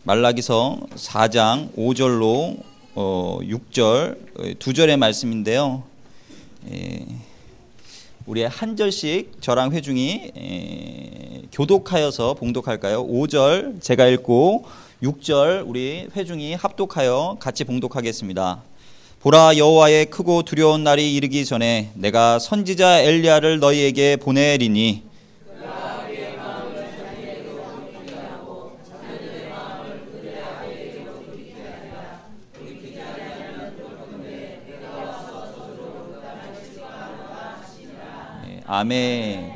말라기서 4장 5절로 6절 두 절의 말씀인데요. 우리 한 절씩 저랑 회중이 교독하여서 봉독할까요? 5절 제가 읽고 6절 우리 회중이 합독하여 같이 봉독하겠습니다. 보라, 여호와의 크고 두려운 날이 이르기 전에 내가 선지자 엘리야를 너희에게 보내리니 아멘.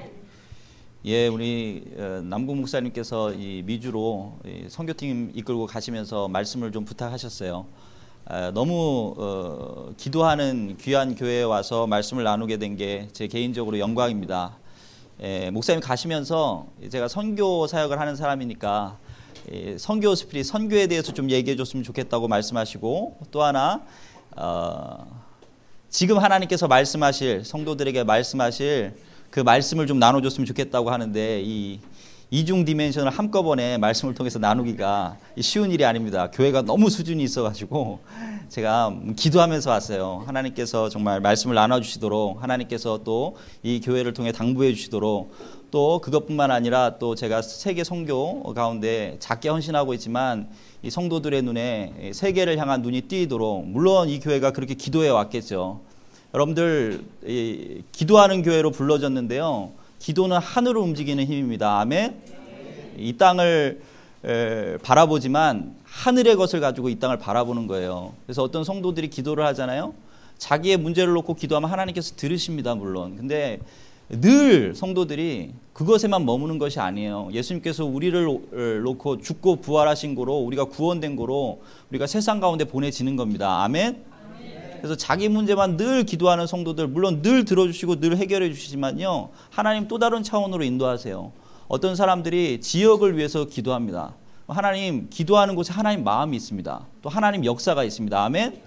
예, 우리 남궁 목사님께서 이 미주로 선교팀 이끌고 가시면서 말씀을 좀 부탁하셨어요. 너무 기도하는 귀한 교회에 와서 말씀을 나누게 된 게 제 개인적으로 영광입니다. 목사님 가시면서 제가 선교 사역을 하는 사람이니까 선교 스피릿, 선교에 대해서 좀 얘기해 줬으면 좋겠다고 말씀하시고, 또 하나 지금 하나님께서 말씀하실, 성도들에게 말씀하실 그 말씀을 좀 나눠줬으면 좋겠다고 하는데, 이 이중 디멘션을 한꺼번에 말씀을 통해서 나누기가 쉬운 일이 아닙니다. 교회가 너무 수준이 있어가지고 제가 기도하면서 왔어요. 하나님께서 정말 말씀을 나눠주시도록, 하나님께서 또 이 교회를 통해 당부해 주시도록, 또 그것뿐만 아니라 또 제가 세계 선교 가운데 작게 헌신하고 있지만 이 성도들의 눈에 세계를 향한 눈이 띄도록, 물론 이 교회가 그렇게 기도해 왔겠죠. 여러분들 기도하는 교회로 불러졌는데요, 기도는 하늘을 움직이는 힘입니다. 아멘. 이 땅을 바라보지만 하늘의 것을 가지고 이 땅을 바라보는 거예요. 그래서 어떤 성도들이 기도를 하잖아요. 자기의 문제를 놓고 기도하면 하나님께서 들으십니다, 물론. 근데 늘 성도들이 그것에만 머무는 것이 아니에요. 예수님께서 우리를 놓고 죽고 부활하신 거로, 우리가 구원된 거로 우리가 세상 가운데 보내지는 겁니다. 아멘. 그래서 자기 문제만 늘 기도하는 성도들, 물론 늘 들어주시고 늘 해결해 주시지만요, 하나님 또 다른 차원으로 인도하세요. 어떤 사람들이 지역을 위해서 기도합니다. 하나님, 기도하는 곳에 하나님 마음이 있습니다. 또 하나님 역사가 있습니다. 아멘.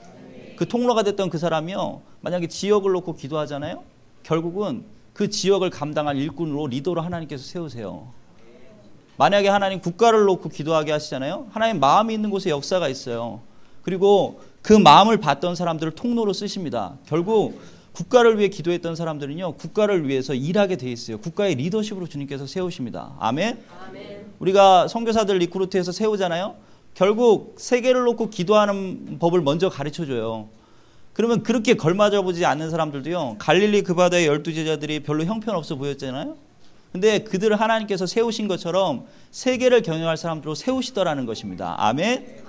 그 통로가 됐던 그 사람이요, 만약에 지역을 놓고 기도하잖아요, 결국은 그 지역을 감당할 일꾼으로, 리더로 하나님께서 세우세요. 만약에 하나님 국가를 놓고 기도하게 하시잖아요, 하나님 마음이 있는 곳에 역사가 있어요. 그리고 그 마음을 받던 사람들을 통로로 쓰십니다. 결국 국가를 위해 기도했던 사람들은요, 국가를 위해서 일하게 돼 있어요. 국가의 리더십으로 주님께서 세우십니다. 아멘. 아멘. 우리가 선교사들 리크루트해서 세우잖아요. 결국 세계를 놓고 기도하는 법을 먼저 가르쳐줘요. 그러면 그렇게 걸맞아 보지 않는 사람들도요, 갈릴리 그 바다의 12제자들이 별로 형편없어 보였잖아요. 근데 그들을 하나님께서 세우신 것처럼 세계를 경영할 사람들로 세우시더라는 것입니다. 아멘.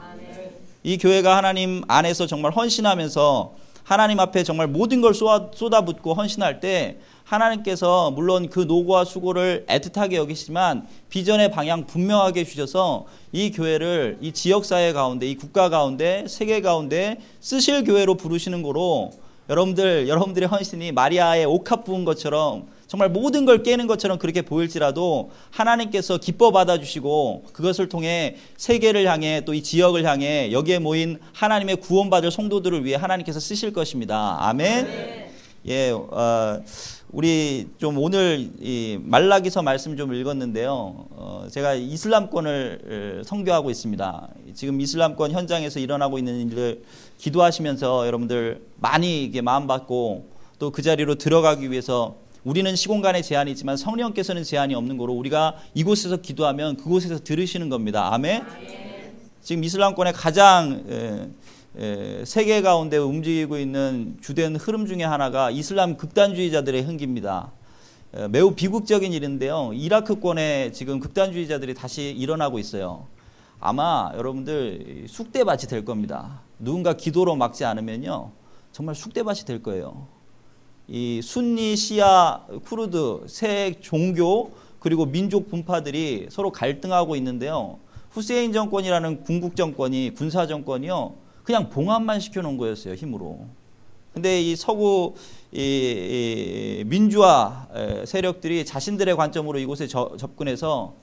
이 교회가 하나님 안에서 정말 헌신하면서 하나님 앞에 정말 모든 걸 쏟아붓고 헌신할 때, 하나님께서 물론 그 노고와 수고를 애틋하게 여기시지만 비전의 방향 분명하게 주셔서 이 교회를 이 지역사회 가운데, 이 국가 가운데, 세계 가운데 쓰실 교회로 부르시는 거로, 여러분들의 헌신이 마리아의 옥합 부은 것처럼 정말 모든 걸 깨는 것처럼 그렇게 보일지라도 하나님께서 기뻐 받아주시고, 그것을 통해 세계를 향해, 또 이 지역을 향해 여기에 모인 하나님의 구원받을 성도들을 위해 하나님께서 쓰실 것입니다. 아멘. 네. 예, 우리 좀 오늘 이 말라기서 말씀 좀 읽었는데요, 제가 이슬람권을 선교하고 있습니다. 지금 이슬람권 현장에서 일어나고 있는 일을 기도하시면서 여러분들 많이 이게 마음 받고, 또 그 자리로 들어가기 위해서 우리는 시공간에 제한이 있지만 성령께서는 제한이 없는 거로, 우리가 이곳에서 기도하면 그곳에서 들으시는 겁니다. 아멘. 지금 이슬람권의 가장 세계 가운데 움직이고 있는 주된 흐름 중에 하나가 이슬람 극단주의자들의 흥기입니다. 매우 비극적인 일인데요, 이라크권에 지금 극단주의자들이 다시 일어나고 있어요. 아마 여러분들 쑥대밭이 될 겁니다. 누군가 기도로 막지 않으면요, 정말 쑥대밭이 될 거예요. 이 순니, 시아, 쿠르드 세 종교 그리고 민족 분파들이 서로 갈등하고 있는데요, 후세인 정권이라는 궁극 정권이, 군사 정권이요, 그냥 봉합만 시켜놓은 거였어요, 힘으로. 근데 이 서구 이 민주화 세력들이 자신들의 관점으로 이곳에 접근해서,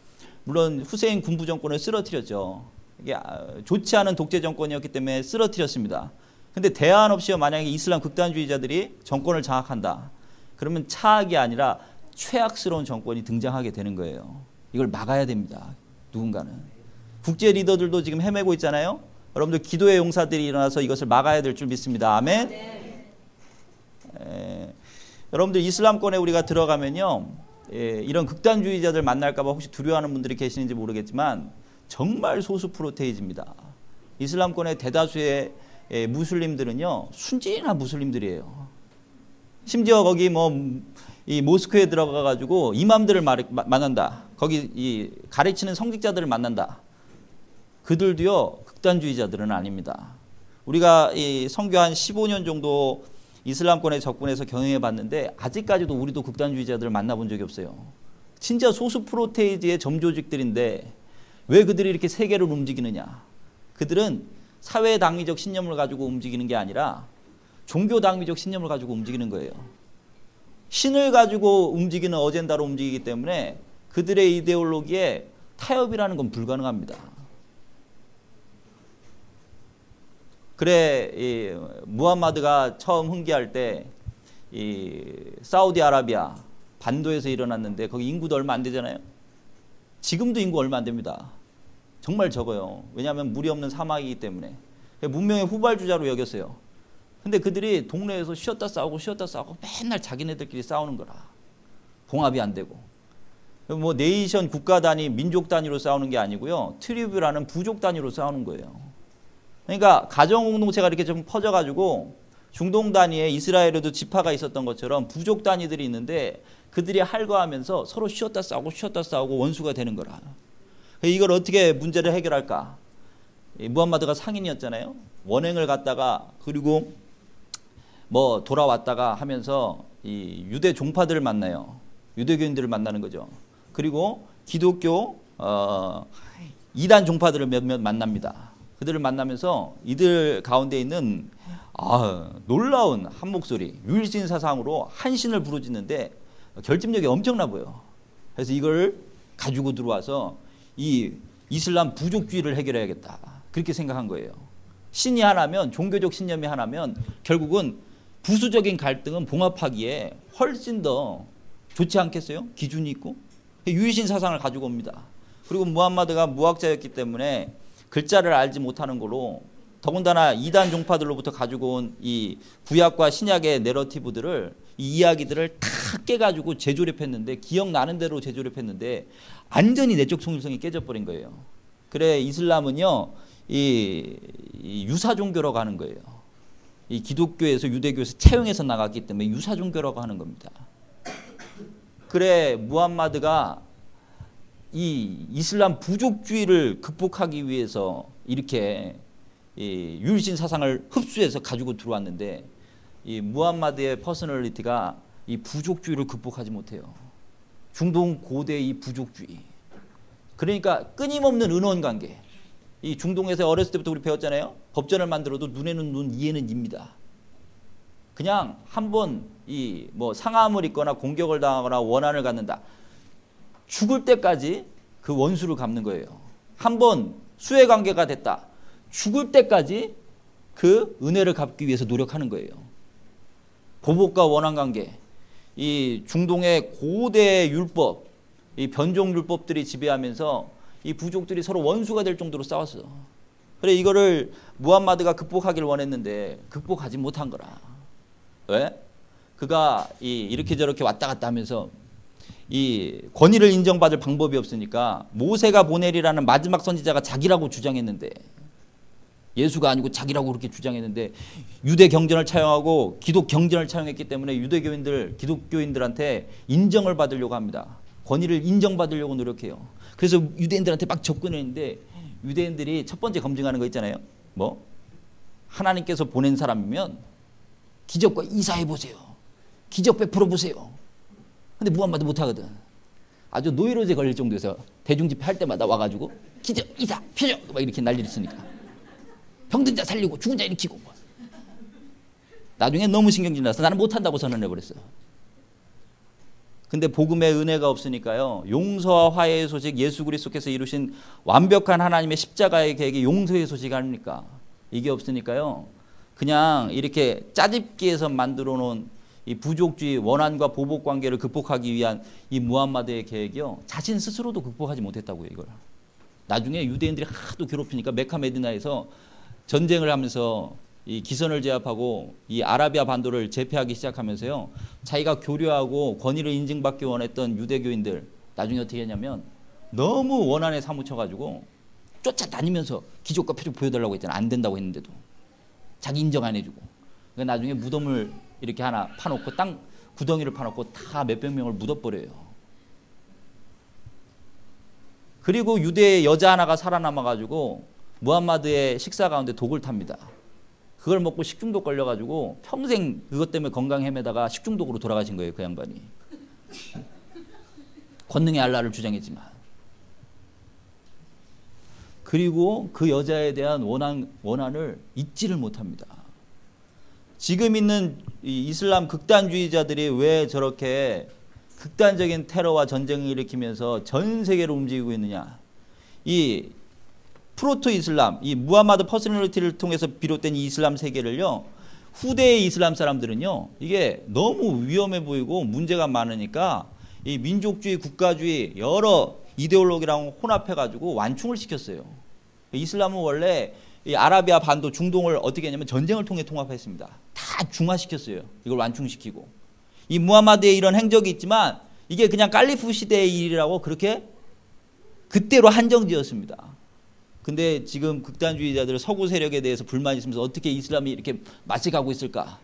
물론 후세인 군부 정권을 쓰러뜨렸죠. 이게 좋지 않은 독재 정권이었기 때문에 쓰러뜨렸습니다. 근데 대안 없이 만약에 이슬람 극단주의자들이 정권을 장악한다, 그러면 차악이 아니라 최악스러운 정권이 등장하게 되는 거예요. 이걸 막아야 됩니다, 누군가는. 국제 리더들도 지금 헤매고 있잖아요. 여러분들 기도의 용사들이 일어나서 이것을 막아야 될 줄 믿습니다. 아멘. 여러분들 이슬람권에 우리가 들어가면요, 이런 극단주의자들 만날까 봐 혹시 두려워하는 분들이 계시는지 모르겠지만 정말 소수 프로테이지입니다. 이슬람권의 대다수의 무슬림들은요, 순진한 무슬림들이에요. 심지어 거기 이 모스크에 들어가 가지고 이맘들을 만난다. 거기 이 가르치는 성직자들을 만난다. 그들도요, 극단주의자들은 아닙니다. 우리가 이 선교 한 15년 정도 이슬람권에 접근해서 경영해 봤는데 아직까지도 우리도 극단주의자들을 만나본 적이 없어요. 진짜 소수 프로테이지의 점조직들인데 왜 그들이 이렇게 세계를 움직이느냐? 그들은 사회 당위적 신념을 가지고 움직이는 게 아니라 종교 당위적 신념을 가지고 움직이는 거예요. 신을 가지고 움직이는 어젠다로 움직이기 때문에 그들의 이데올로기에 타협이라는 건 불가능합니다. 그래, 이 무함마드가 처음 흥기할 때 이 사우디아라비아 반도에서 일어났는데 거기 인구도 얼마 안 되잖아요. 지금도 인구 얼마 안 됩니다. 정말 적어요. 왜냐하면 물이 없는 사막이기 때문에. 문명의 후발주자로 여겼어요. 근데 그들이 동네에서 쉬었다 싸우고 맨날 자기네들끼리 싸우는 거라. 봉합이 안 되고. 뭐 네이션 국가 단위, 민족 단위로 싸우는 게 아니고요. 트리뷰라는 부족 단위로 싸우는 거예요. 그러니까 가정 공동체가 이렇게 좀 퍼져가지고 중동 단위에 이스라엘에도 지파가 있었던 것처럼 부족 단위들이 있는데 그들이 할거하면서 서로 쉬었다 싸우고 원수가 되는 거라. 이걸 어떻게 문제를 해결할까? 무함마드가 상인이었잖아요. 원행을 갔다가 그리고 뭐 돌아왔다가 하면서 이 유대 종파들을 만나요. 유대교인들을 만나는 거죠. 그리고 기독교 이단 종파들을 몇몇 만납니다. 그들을 만나면서 이들 가운데 있는 놀라운 한 목소리, 유일신 사상으로 한 신을 부르짖는데 결집력이 엄청나 보여. 그래서 이걸 가지고 들어와서 이 이슬람 부족주의를 해결해야겠다. 그렇게 생각한 거예요. 신이 하나면, 종교적 신념이 하나면 결국은 부수적인 갈등은 봉합하기에 훨씬 더 좋지 않겠어요? 기준이 있고. 유일신 사상을 가지고 옵니다. 그리고 무함마드가 무학자였기 때문에 글자를 알지 못하는 거로 더군다나 이단 종파들로부터 가지고 온 이 구약과 신약의 내러티브들을, 이 이야기들을 다 깨가지고 재조립했는데, 기억나는 대로 재조립했는데 완전히 내적 통일성이 깨져버린 거예요. 그래 이슬람은요, 이 유사 종교라고 하는 거예요. 이 기독교에서 유대교에서 차용해서 나갔기 때문에 유사 종교라고 하는 겁니다. 그래 무함마드가 이 이슬람 부족주의를 극복하기 위해서 이렇게 이 유일신 사상을 흡수해서 가지고 들어왔는데 이 무함마드의 퍼스널리티가 이 부족주의를 극복하지 못해요. 중동 고대의 이 부족주의. 그러니까 끊임없는 은원관계. 이 중동에서 어렸을 때부터 우리 배웠잖아요. 법전을 만들어도 눈에는 눈, 이에는 입니다. 그냥 한번 이 뭐 상함을 입거나 공격을 당하거나 원한을 갖는다. 죽을 때까지 그 원수를 갚는 거예요. 한번 수혜 관계가 됐다. 죽을 때까지 그 은혜를 갚기 위해서 노력하는 거예요. 보복과 원한 관계. 이 중동의 고대 율법, 이 변종 율법들이 지배하면서 이 부족들이 서로 원수가 될 정도로 싸웠어. 그래 이거를 무함마드가 극복하길 원했는데 극복하지 못한 거라. 왜? 그가 이렇게 저렇게 왔다 갔다 하면서 이 권위를 인정받을 방법이 없으니까 모세가 보내리라는 마지막 선지자가 자기라고 주장했는데, 예수가 아니고 자기라고 그렇게 주장했는데, 유대 경전을 차용하고 기독 경전을 차용했기 때문에 유대교인들, 기독교인들한테 인정을 받으려고 합니다. 권위를 인정받으려고 노력해요. 그래서 유대인들한테 막 접근했는데 유대인들이 첫 번째 검증하는 거 있잖아요. 뭐 하나님께서 보낸 사람이면 기적과 이사해 보세요. 기적 베풀어 보세요. 근데 무함마드 못하거든. 아주 노이로제 걸릴 정도에서 대중집회 할 때마다 와가지고 기적, 이사, 표적 막 이렇게 난리를 쓰니까 병든 자 살리고 죽은 자 일으키고. 나중에 너무 신경질 나서 나는 못한다고 선언해버렸어. 근데 복음의 은혜가 없으니까요, 용서와 화해의 소식, 예수 그리스도께서 이루신 완벽한 하나님의 십자가의 계획이 용서의 소식 아닙니까? 이게 없으니까요, 그냥 이렇게 짜집기해서 만들어 놓은 이 부족주의, 원한과 보복 관계를 극복하기 위한 이 무함마드의 계획이요, 자신 스스로도 극복하지 못했다고요, 이걸. 나중에 유대인들이 하도 괴롭히니까 메카 메디나에서 전쟁을 하면서 이 기선을 제압하고 이 아라비아 반도를 제패하기 시작하면서요, 자기가 교류하고 권위를 인증받기 원했던 유대교인들 나중에 어떻게 했냐면 너무 원한에 사무쳐가지고 쫓아다니면서 기적과 표적 보여달라고 했잖아. 안 된다고 했는데도 자기 인정 안 해주고. 그러니까 나중에 무덤을 이렇게 하나 파놓고 땅 구덩이를 파놓고 다 몇백 명을 묻어버려요. 그리고 유대의 여자 하나가 살아남아가지고 무함마드의 식사 가운데 독을 탑니다. 그걸 먹고 식중독 걸려가지고 평생 그것 때문에 건강 헤매다가 식중독으로 돌아가신 거예요, 그 양반이. 권능의 알라를 주장했지만. 그리고 그 여자에 대한 원한을 잊지를 못합니다. 지금 있는 이 이슬람 극단주의자들이 왜 저렇게 극단적인 테러와 전쟁을 일으키면서 전 세계를 움직이고 있느냐. 이 프로토 이슬람, 이 무함마드 퍼스널리티를 통해서 비롯된 이 이슬람 세계를요, 후대의 이슬람 사람들은요, 이게 너무 위험해 보이고 문제가 많으니까 이 민족주의, 국가주의 여러 이데올로기랑 혼합해가지고 완충을 시켰어요. 이슬람은 원래 이 아라비아 반도 중동을 어떻게 했냐면 전쟁을 통해 통합했습니다. 다 중화시켰어요. 이걸 완충시키고. 이 무함마드의 이런 행적이 있지만 이게 그냥 칼리프 시대의 일이라고 그렇게 그때로 한정지었습니다. 근데 지금 극단주의자들 서구 세력에 대해서 불만이 있으면서 어떻게 이슬람이 이렇게 맛이 가고 있을까?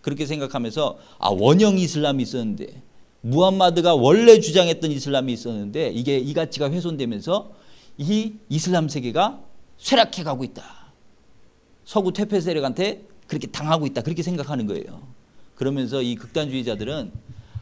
그렇게 생각하면서 원형 이슬람이 있었는데, 무함마드가 원래 주장했던 이슬람이 있었는데 이게 이 가치가 훼손되면서 이 이슬람 세계가 쇠락해 가고 있다. 서구 퇴폐 세력한테 그렇게 당하고 있다. 그렇게 생각하는 거예요. 그러면서 이 극단주의자들은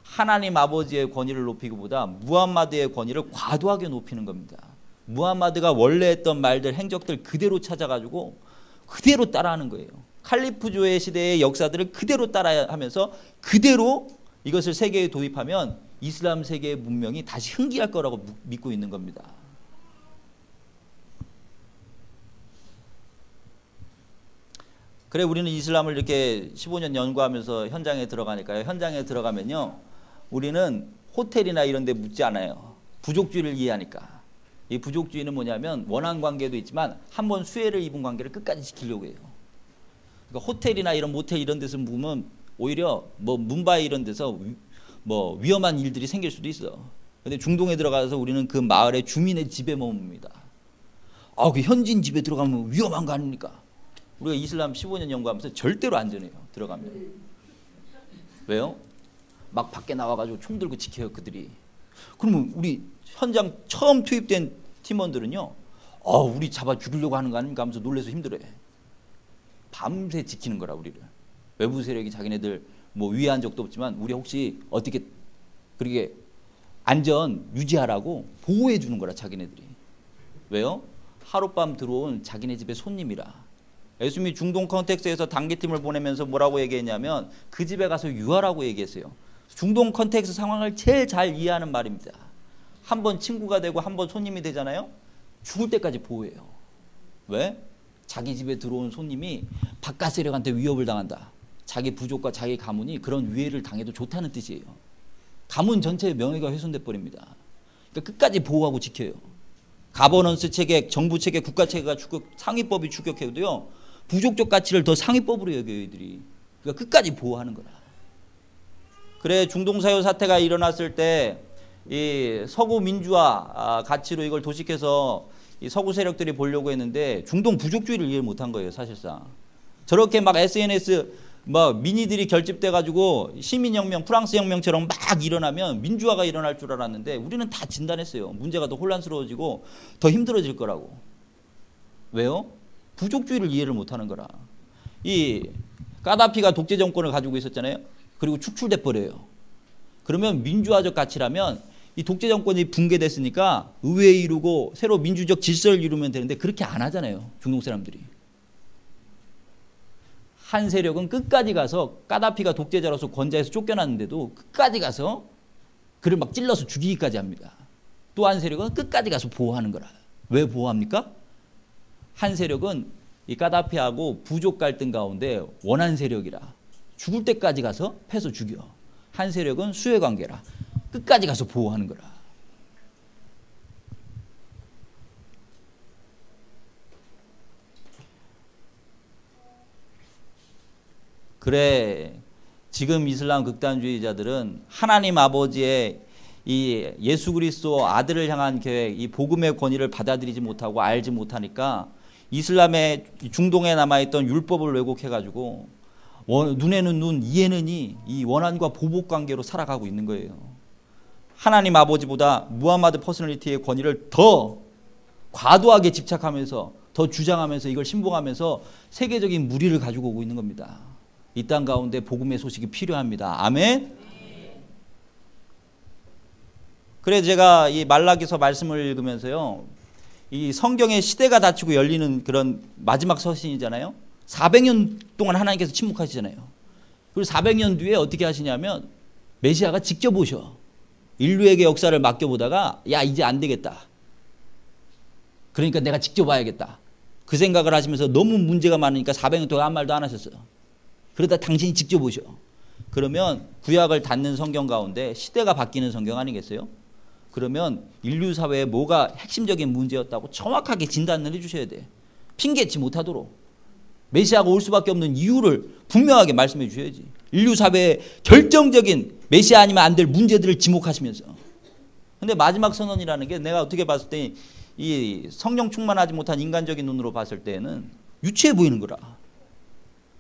하나님 아버지의 권위를 높이기보다 무함마드의 권위를 과도하게 높이는 겁니다. 무함마드가 원래 했던 말들, 행적들 그대로 찾아가지고 그대로 따라하는 거예요. 칼리프조의 시대의 역사들을 그대로 따라하면서 그대로 이것을 세계에 도입하면 이슬람 세계의 문명이 다시 흥기할 거라고 믿고 있는 겁니다. 그래, 우리는 이슬람을 이렇게 15년 연구하면서 현장에 들어가니까요. 현장에 들어가면요, 우리는 호텔이나 이런 데 묻지 않아요. 부족주의를 이해하니까. 이 부족주의는 뭐냐면 원한 관계도 있지만 한번 수혜를 입은 관계를 끝까지 지키려고 해요. 그러니까 호텔이나 이런 모텔 이런 데서 묵으면 오히려 뭐 뭄바이 이런 데서 뭐 위험한 일들이 생길 수도 있어. 근데 중동에 들어가서 우리는 그 마을의 주민의 집에 머뭅니다. 그 현지인 집에 들어가면 위험한 거 아닙니까? 우리가 이슬람 15년 연구하면서 절대로 안전해요. 들어가면. 왜요? 막 밖에 나와가지고 총 들고 지켜요, 그들이. 그러면 우리 현장 처음 투입된 팀원들은요, 우리 잡아 죽이려고 하는 거 아닙니까 하면서 놀라서 힘들어해. 밤새 지키는 거라, 우리를. 외부 세력이 자기네들 뭐 위해한 적도 없지만 우리 혹시 어떻게 그렇게 안전 유지하라고 보호해 주는 거라, 자기네들이. 왜요? 하룻밤 들어온 자기네 집의 손님이라. 예수님이 중동 컨텍스트에서 단기팀을 보내면서 뭐라고 얘기했냐면 그 집에 가서 유하라고 얘기했어요. 중동 컨텍스트 상황을 제일 잘 이해하는 말입니다. 한 번 친구가 되고 한 번 손님이 되잖아요. 죽을 때까지 보호해요. 왜? 자기 집에 들어온 손님이 바깥 세력한테 위협을 당한다. 자기 부족과 자기 가문이 그런 위해를 당해도 좋다는 뜻이에요. 가문 전체의 명예가 훼손돼 버립니다. 그러니까 끝까지 보호하고 지켜요. 가버넌스 체계, 정부 체계, 국가 체계가 상위법이 추격해도요, 부족적 가치를 더 상위법으로 여겨요, 이들이. 그러니까 끝까지 보호하는 거라. 그래, 중동 사유 사태가 일어났을 때 이 서구 민주화 가치로 이걸 도식해서 이 서구 세력들이 보려고 했는데 중동 부족주의를 이해 못한 거예요, 사실상. 저렇게 막 SNS 막 민의들이 결집돼 가지고 시민혁명, 프랑스 혁명처럼 막 일어나면 민주화가 일어날 줄 알았는데 우리는 다 진단했어요. 문제가 더 혼란스러워지고 더 힘들어질 거라고. 왜요? 부족주의를 이해를 못하는 거라. 이 까다피가 독재 정권을 가지고 있었잖아요. 그리고 축출돼 버려요. 그러면 민주화적 가치라면 이 독재 정권이 붕괴됐으니까 의회에 이루고 새로 민주적 질서를 이루면 되는데 그렇게 안 하잖아요, 중동 사람들이. 한 세력은 끝까지 가서 까다피가 독재자로서 권좌에서 쫓겨났는데도 끝까지 가서 그를 막 찔러서 죽이기까지 합니다. 또 한 세력은 끝까지 가서 보호하는 거라. 왜 보호합니까? 한 세력은 이 까다피하고 부족 갈등 가운데 원한 세력이라 죽을 때까지 가서 패서 죽여. 한 세력은 수혜 관계라 끝까지 가서 보호하는 거라. 그래, 지금 이슬람 극단주의자들은 하나님 아버지의 이 예수 그리스도 아들을 향한 계획, 이 복음의 권위를 받아들이지 못하고 알지 못하니까 이슬람의 중동에 남아있던 율법을 왜곡해가지고 눈에는 눈, 이에는 이 원한과 보복 관계로 살아가고 있는 거예요. 하나님 아버지보다 무함마드 퍼스널리티의 권위를 더 과도하게 집착하면서 더 주장하면서 이걸 신봉하면서 세계적인 무리를 가지고 오고 있는 겁니다. 이 땅 가운데 복음의 소식이 필요합니다. 아멘. 그래서 제가 이 말라기서 말씀을 읽으면서요, 이 성경의 시대가 닫히고 열리는 그런 마지막 서신이잖아요. 400년 동안 하나님께서 침묵하시잖아요. 그리고 400년 뒤에 어떻게 하시냐면 메시아가 직접 오셔. 인류에게 역사를 맡겨보다가 야, 이제 안 되겠다. 그러니까 내가 직접 와야겠다. 그 생각을 하시면서 너무 문제가 많으니까 400년 동안 아무 말도 안 하셨어요. 그러다 당신이 직접 오셔. 그러면 구약을 닫는 성경 가운데 시대가 바뀌는 성경 아니겠어요? 그러면 인류 사회에 뭐가 핵심적인 문제였다고 정확하게 진단을 해주셔야 돼. 핑계치 못하도록. 메시아가 올 수밖에 없는 이유를 분명하게 말씀해 주셔야지. 인류 사회의 결정적인 메시아 아니면 안 될 문제들을 지목하시면서. 근데 마지막 선언이라는 게 내가 어떻게 봤을 때 이 성령 충만하지 못한 인간적인 눈으로 봤을 때는 유치해 보이는 거라.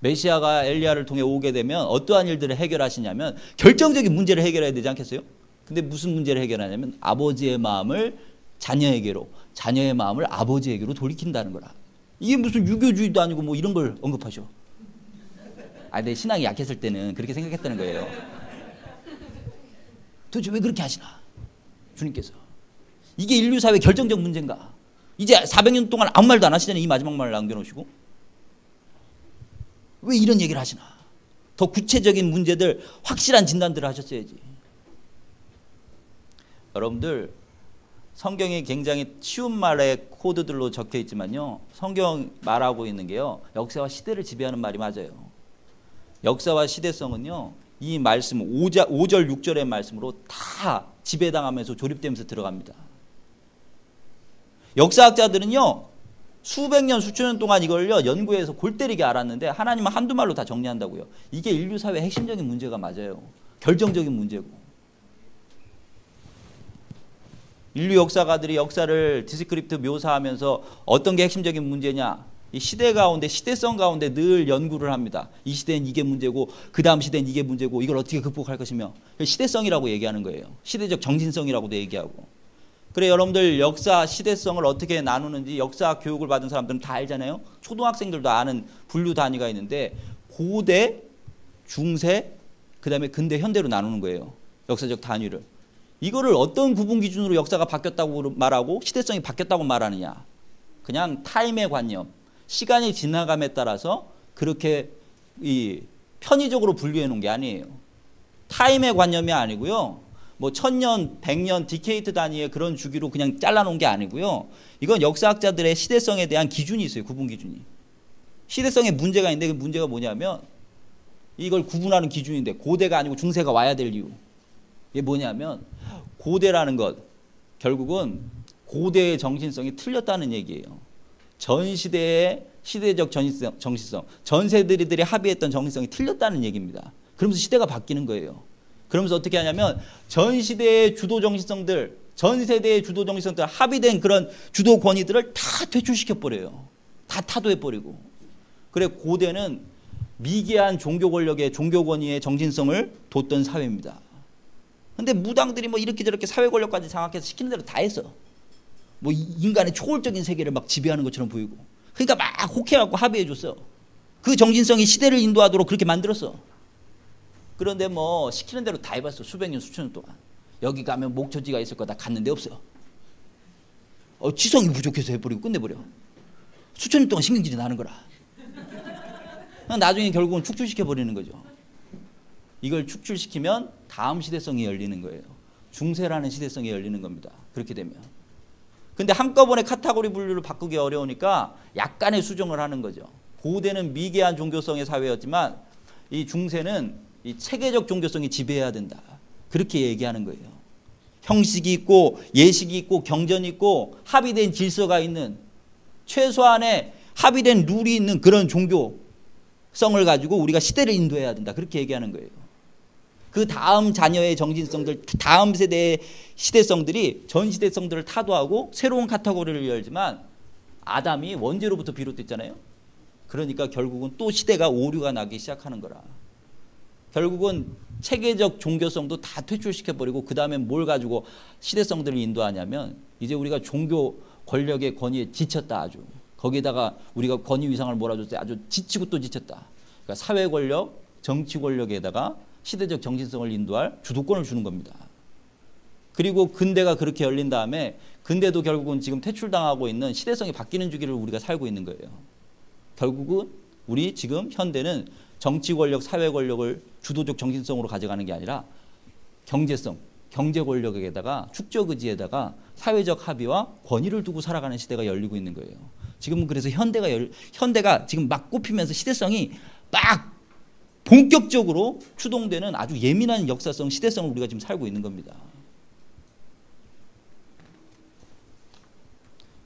메시아가 엘리야를 통해 오게 되면 어떠한 일들을 해결하시냐면 결정적인 문제를 해결해야 되지 않겠어요? 근데 무슨 문제를 해결하냐면 아버지의 마음을 자녀에게로, 자녀의 마음을 아버지에게로 돌이킨다는 거라. 이게 무슨 유교주의도 아니고 뭐 이런 걸 언급하셔. 내 신앙이 약했을 때는 그렇게 생각했다는 거예요. 도대체 왜 그렇게 하시나? 주님께서. 이게 인류 사회의 결정적 문제인가? 이제 400년 동안 아무 말도 안 하시잖아요. 이 마지막 말을 남겨놓으시고. 왜 이런 얘기를 하시나? 더 구체적인 문제들, 확실한 진단들을 하셨어야지. 여러분들, 성경이 굉장히 쉬운 말의 코드들로 적혀 있지만요, 성경 말하고 있는 게요, 역사와 시대를 지배하는 말이 맞아요. 역사와 시대성은요, 이 말씀 5절 6절의 말씀으로 다 지배당하면서 조립되면서 들어갑니다. 역사학자들은요, 수백 년 수천 년 동안 이걸요 연구해서 골 때리게 알았는데 하나님은 한두 말로 다 정리한다고요. 이게 인류 사회의 핵심적인 문제가 맞아요. 결정적인 문제고. 인류 역사가들이 역사를 디스크립트 묘사하면서 어떤 게 핵심적인 문제냐, 이 시대 가운데, 시대성 가운데 늘 연구를 합니다. 이 시대는 이게 문제고 그 다음 시대는 이게 문제고 이걸 어떻게 극복할 것이며, 시대성이라고 얘기하는 거예요. 시대적 정신성이라고도 얘기하고. 그래, 여러분들 역사 시대성을 어떻게 나누는지 역사 교육을 받은 사람들은 다 알잖아요. 초등학생들도 아는 분류 단위가 있는데 고대, 중세, 그 다음에 근대, 현대로 나누는 거예요. 역사적 단위를. 이거를 어떤 구분 기준으로 역사가 바뀌었다고 말하고 시대성이 바뀌었다고 말하느냐. 그냥 타임의 관념, 시간이 지나감에 따라서 그렇게 이 편의적으로 분류해 놓은 게 아니에요. 타임의 관념이 아니고요. 뭐 1000년, 100년, 디케이트 단위의 그런 주기로 그냥 잘라놓은 게 아니고요. 이건 역사학자들의 시대성에 대한 기준이 있어요. 구분 기준이. 시대성에 문제가 있는데 그 문제가 뭐냐면 이걸 구분하는 기준인데 고대가 아니고 중세가 와야 될 이유. 이게 뭐냐면 고대라는 것, 결국은 고대의 정신성이 틀렸다는 얘기예요. 전 시대의 시대적 정신성, 전 세대들이 합의했던 정신성이 틀렸다는 얘기입니다. 그러면서 시대가 바뀌는 거예요. 그러면서 어떻게 하냐면 전 시대의 주도 정신성들, 전 세대의 주도 정신성들 합의된 그런 주도 권위들을 다 퇴출시켜버려요. 다 타도해버리고. 그래, 고대는 미개한 종교 권력의 종교 권위의 정신성을 뒀던 사회입니다. 근데 무당들이 뭐 이렇게 저렇게 사회 권력까지 장악해서 시키는 대로 다 했어. 뭐 인간의 초월적인 세계를 막 지배하는 것처럼 보이고. 그러니까 막 혹해갖고 합의해줬어. 그 정신성이 시대를 인도하도록 그렇게 만들었어. 그런데 뭐 시키는 대로 다 해봤어. 수백 년, 수천 년 동안. 여기 가면 목초지가 있을 거다. 갔는데 없어. 지성이 부족해서 해버리고 끝내버려. 수천 년 동안 신경질이 나는 거라. 나중에 결국은 축출시켜버리는 거죠. 이걸 축출시키면 다음 시대성이 열리는 거예요. 중세라는 시대성이 열리는 겁니다. 그렇게 되면. 근데 한꺼번에 카테고리 분류를 바꾸기 어려우니까 약간의 수정을 하는 거죠. 고대는 미개한 종교성의 사회였지만 이 중세는 이 체계적 종교성이 지배해야 된다. 그렇게 얘기하는 거예요. 형식이 있고 예식이 있고 경전이 있고 합의된 질서가 있는, 최소한의 합의된 룰이 있는 그런 종교, 정신성을 가지고 우리가 시대를 인도해야 된다. 그렇게 얘기하는 거예요. 그 다음 자녀의 정신성들, 다음 세대의 시대성들이 전 시대성들을 타도하고 새로운 카테고리를 열지만 아담이 원죄로부터 비롯됐잖아요. 그러니까 결국은 또 시대가 오류가 나기 시작하는 거라. 결국은 체계적 종교성도 다 퇴출시켜버리고 그 다음에 뭘 가지고 시대성들을 인도하냐면 이제 우리가 종교 권력의 권위에 지쳤다. 아주 거기에다가 우리가 권위 위상을 몰아줬을 때 아주 지치고 또 지쳤다. 그러니까 사회 권력, 정치 권력에다가 시대적 정신성을 인도할 주도권을 주는 겁니다. 그리고 근대가 그렇게 열린 다음에 근대도 결국은 지금 퇴출당하고 있는 시대성이 바뀌는 주기를 우리가 살고 있는 거예요. 결국은 우리 지금 현대는 정치 권력, 사회 권력을 주도적 정신성으로 가져가는 게 아니라 경제성, 경제 권력에다가 축적 의지에다가 사회적 합의와 권위를 두고 살아가는 시대가 열리고 있는 거예요. 지금 그래서 현대가 지금 막 꼽히면서 시대성이 막 본격적으로 추동되는 아주 예민한 역사성, 시대성을 우리가 지금 살고 있는 겁니다.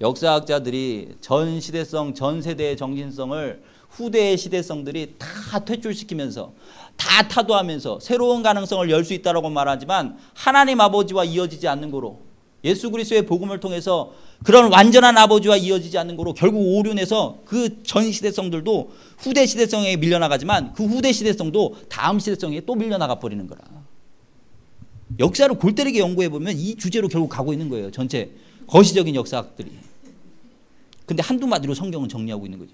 역사학자들이 전 시대성, 전 세대의 정신성을 후대의 시대성들이 다 퇴출시키면서 다 타도하면서 새로운 가능성을 열 수 있다고 말하지만 하나님 아버지와 이어지지 않는 거로 예수 그리스도의 복음을 통해서 그런 완전한 아버지와 이어지지 않는 거로 결국 오륜해서 그 전 시대성들도 후대 시대성에 밀려나가지만 그 후대 시대성도 다음 시대성에 또 밀려나가 버리는 거라. 역사를 골 때리게 연구해보면 이 주제로 결국 가고 있는 거예요. 전체 거시적인 역사학들이. 근데 한두 마디로 성경은 정리하고 있는 거지.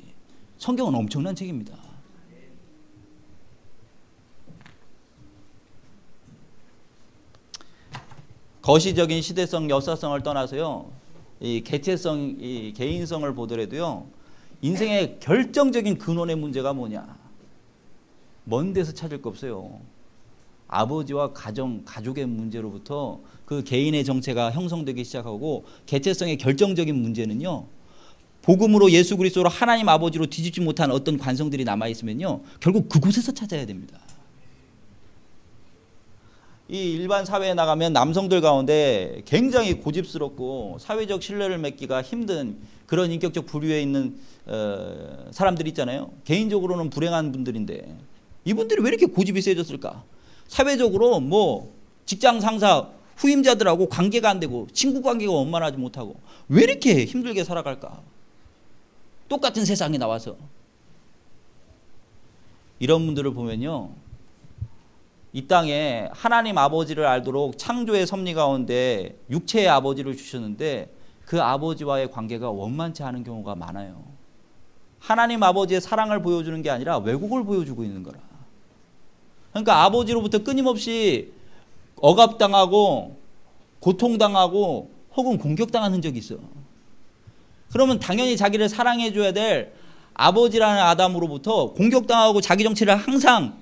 성경은 엄청난 책입니다. 거시적인 시대성, 역사성을 떠나서요. 이 개체성, 이 개인성을 보더라도요. 인생의 결정적인 근원의 문제가 뭐냐. 먼 데서 찾을 거 없어요. 아버지와 가족의 문제로부터 그 개인의 정체가 형성되기 시작하고 개체성의 결정적인 문제는요. 복음으로 예수 그리스도로 하나님 아버지로 뒤집지 못한 어떤 관성들이 남아있으면요. 결국 그곳에서 찾아야 됩니다. 이 일반 사회에 나가면 남성들 가운데 굉장히 고집스럽고 사회적 신뢰를 맺기가 힘든 그런 인격적 부류에 있는 사람들이 있잖아요. 개인적으로는 불행한 분들인데 이분들이 왜 이렇게 고집이 세졌을까? 사회적으로 뭐 직장 상사 후임자들하고 관계가 안 되고 친구 관계가 원만하지 못하고 왜 이렇게 힘들게 살아갈까? 똑같은 세상에 나와서 이런 분들을 보면요. 이 땅에 하나님 아버지를 알도록 창조의 섭리 가운데 육체의 아버지를 주셨는데 그 아버지와의 관계가 원만치 않은 경우가 많아요. 하나님 아버지의 사랑을 보여주는 게 아니라 왜곡을 보여주고 있는 거라. 그러니까 아버지로부터 끊임없이 억압당하고 고통당하고 혹은 공격당한 흔적이 있어. 그러면 당연히 자기를 사랑해줘야 될 아버지라는 아담으로부터 공격당하고 자기 정체를 항상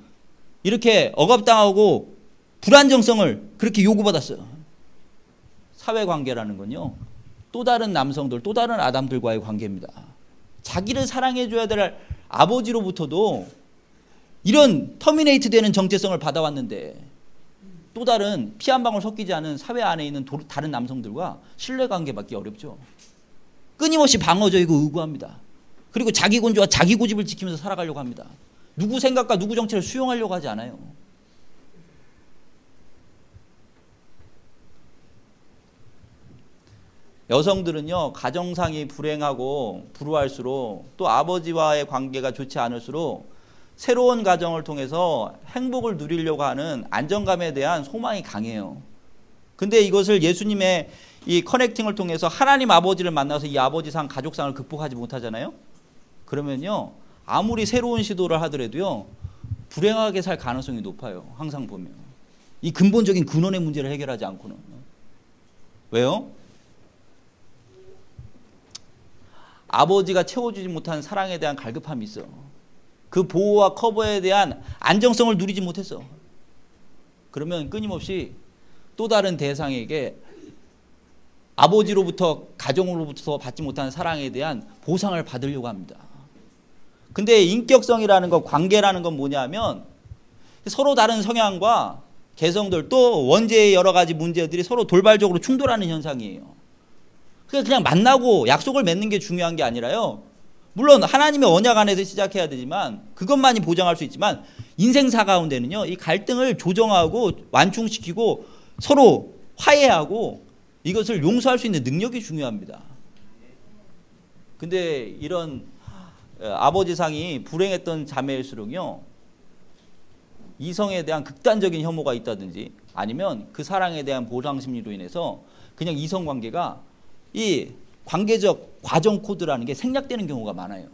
이렇게 억압당하고 불안정성을 그렇게 요구받았어요. 사회관계라는 건요. 또 다른 남성들, 또 다른 아담들과의 관계입니다. 자기를 사랑해줘야 될 아버지로부터도 이런 터미네이트 되는 정체성을 받아왔는데 또 다른 피 한 방울 섞이지 않은 사회 안에 있는 다른 남성들과 신뢰관계 맺기 어렵죠. 끊임없이 방어적이고 의구합니다. 그리고 자기 건조와 자기 고집을 지키면서 살아가려고 합니다. 누구 생각과 누구 정체를 수용하려고 하지 않아요. 여성들은요. 가정상이 불행하고 불우할수록 또 아버지와의 관계가 좋지 않을수록 새로운 가정을 통해서 행복을 누리려고 하는 안정감에 대한 소망이 강해요. 근데 이것을 예수님의 이 커넥팅을 통해서 하나님 아버지를 만나서 이 아버지상, 가족상을 극복하지 못하잖아요. 그러면요. 아무리 새로운 시도를 하더라도요. 불행하게 살 가능성이 높아요. 항상 보면. 이 근본적인 근원의 문제를 해결하지 않고는. 왜요? 아버지가 채워주지 못한 사랑에 대한 갈급함이 있어. 그 보호와 커버에 대한 안정성을 누리지 못했어. 그러면 끊임없이 또 다른 대상에게 아버지로부터 가정으로부터 받지 못한 사랑에 대한 보상을 받으려고 합니다. 근데 인격성이라는 것, 관계라는 건 뭐냐면 서로 다른 성향과 개성들 또 원죄의 여러 가지 문제들이 서로 돌발적으로 충돌하는 현상이에요. 그냥 만나고 약속을 맺는 게 중요한 게 아니라요. 물론 하나님의 언약 안에서 시작해야 되지만 그것만이 보장할 수 있지만 인생사 가운데는요, 이 갈등을 조정하고 완충시키고 서로 화해하고 이것을 용서할 수 있는 능력이 중요합니다. 근데 이런 아버지상이 불행했던 자매일수록요, 이성에 대한 극단적인 혐오가 있다든지 아니면 그 사랑에 대한 보상 심리로 인해서 그냥 이성 관계가 이 관계적 과정 코드라는 게 생략되는 경우가 많아요.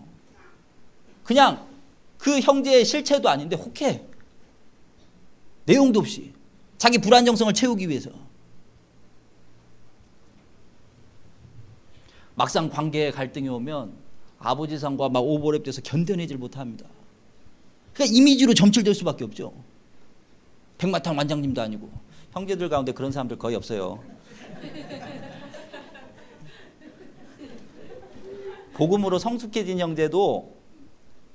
그냥 그 형제의 실체도 아닌데 혹해. 내용도 없이 자기 불안정성을 채우기 위해서. 막상 관계에 갈등이 오면 아버지상과 막 오버랩돼서 견뎌내질 못합니다. 그러니까 이미지로 점철될 수밖에 없죠. 백마탄 원장님도 아니고. 형제들 가운데 그런 사람들 거의 없어요. 복음으로 성숙해진 형제도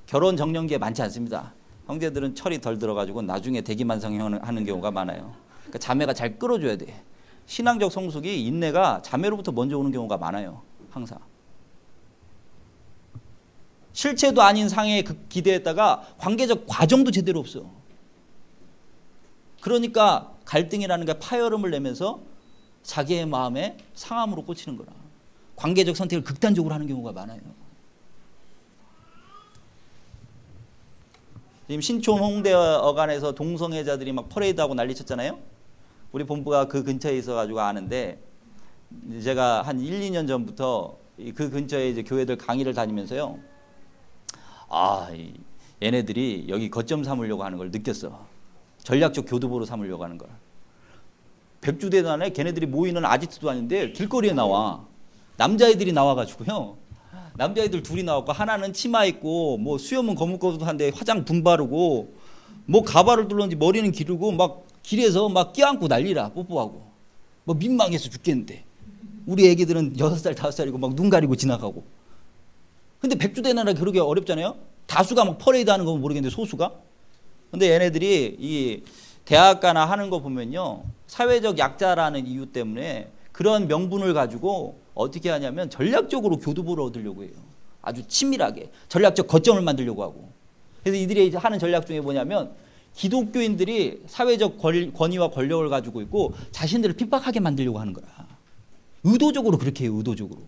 결혼 정년기에 많지 않습니다. 형제들은 철이 덜 들어가지고 나중에 대기만성하는 경우가 많아요. 그러니까 자매가 잘 끌어줘야 돼. 신앙적 성숙이 인내가 자매로부터 먼저 오는 경우가 많아요. 항상. 실체도 아닌 상에 기대했다가 관계적 과정도 제대로 없어. 그러니까 갈등이라는 게 파열음을 내면서 자기의 마음에 상함으로 꽂히는 거라. 관계적 선택을 극단적으로 하는 경우가 많아요. 지금 신촌 홍대 어간에서 동성애자들이 막 퍼레이드하고 난리 쳤잖아요. 우리 본부가 그 근처에 있어가지고 아는데, 제가 한 1, 2년 전부터 그 근처에 이제 교회들 강의를 다니면서요, 얘네들이 여기 거점 삼으려고 하는 걸 느꼈어. 전략적 교두보로 삼으려고 하는 걸. 백주대단에 걔네들이 모이는 아지트도 아닌데 길거리에 나와. 남자애들이 나와가지고요. 남자애들 둘이 나왔고, 하나는 치마 입고 뭐 수염은 거뭇거뭇한데 화장 분바르고 뭐 가발을 둘렀는지 머리는 기르고 막 길에서 막 껴안고 난리라. 뽀뽀하고 뭐 민망해서 죽겠는데, 우리 애기들은 6살 5살이고 막 눈 가리고 지나가고. 근데 백주대나라 그러기 어렵잖아요. 다수가 막 퍼레이드 하는 건 모르겠는데 소수가. 근데 얘네들이 이 대학가나 하는 거 보면요, 사회적 약자라는 이유 때문에 그런 명분을 가지고 어떻게 하냐면 전략적으로 교두보를 얻으려고 해요. 아주 치밀하게 전략적 거점을 만들려고 하고. 그래서 이들이 하는 전략 중에 뭐냐면, 기독교인들이 사회적 권위와 권력을 가지고 있고 자신들을 핍박하게 만들려고 하는 거라. 의도적으로 그렇게 해요. 의도적으로.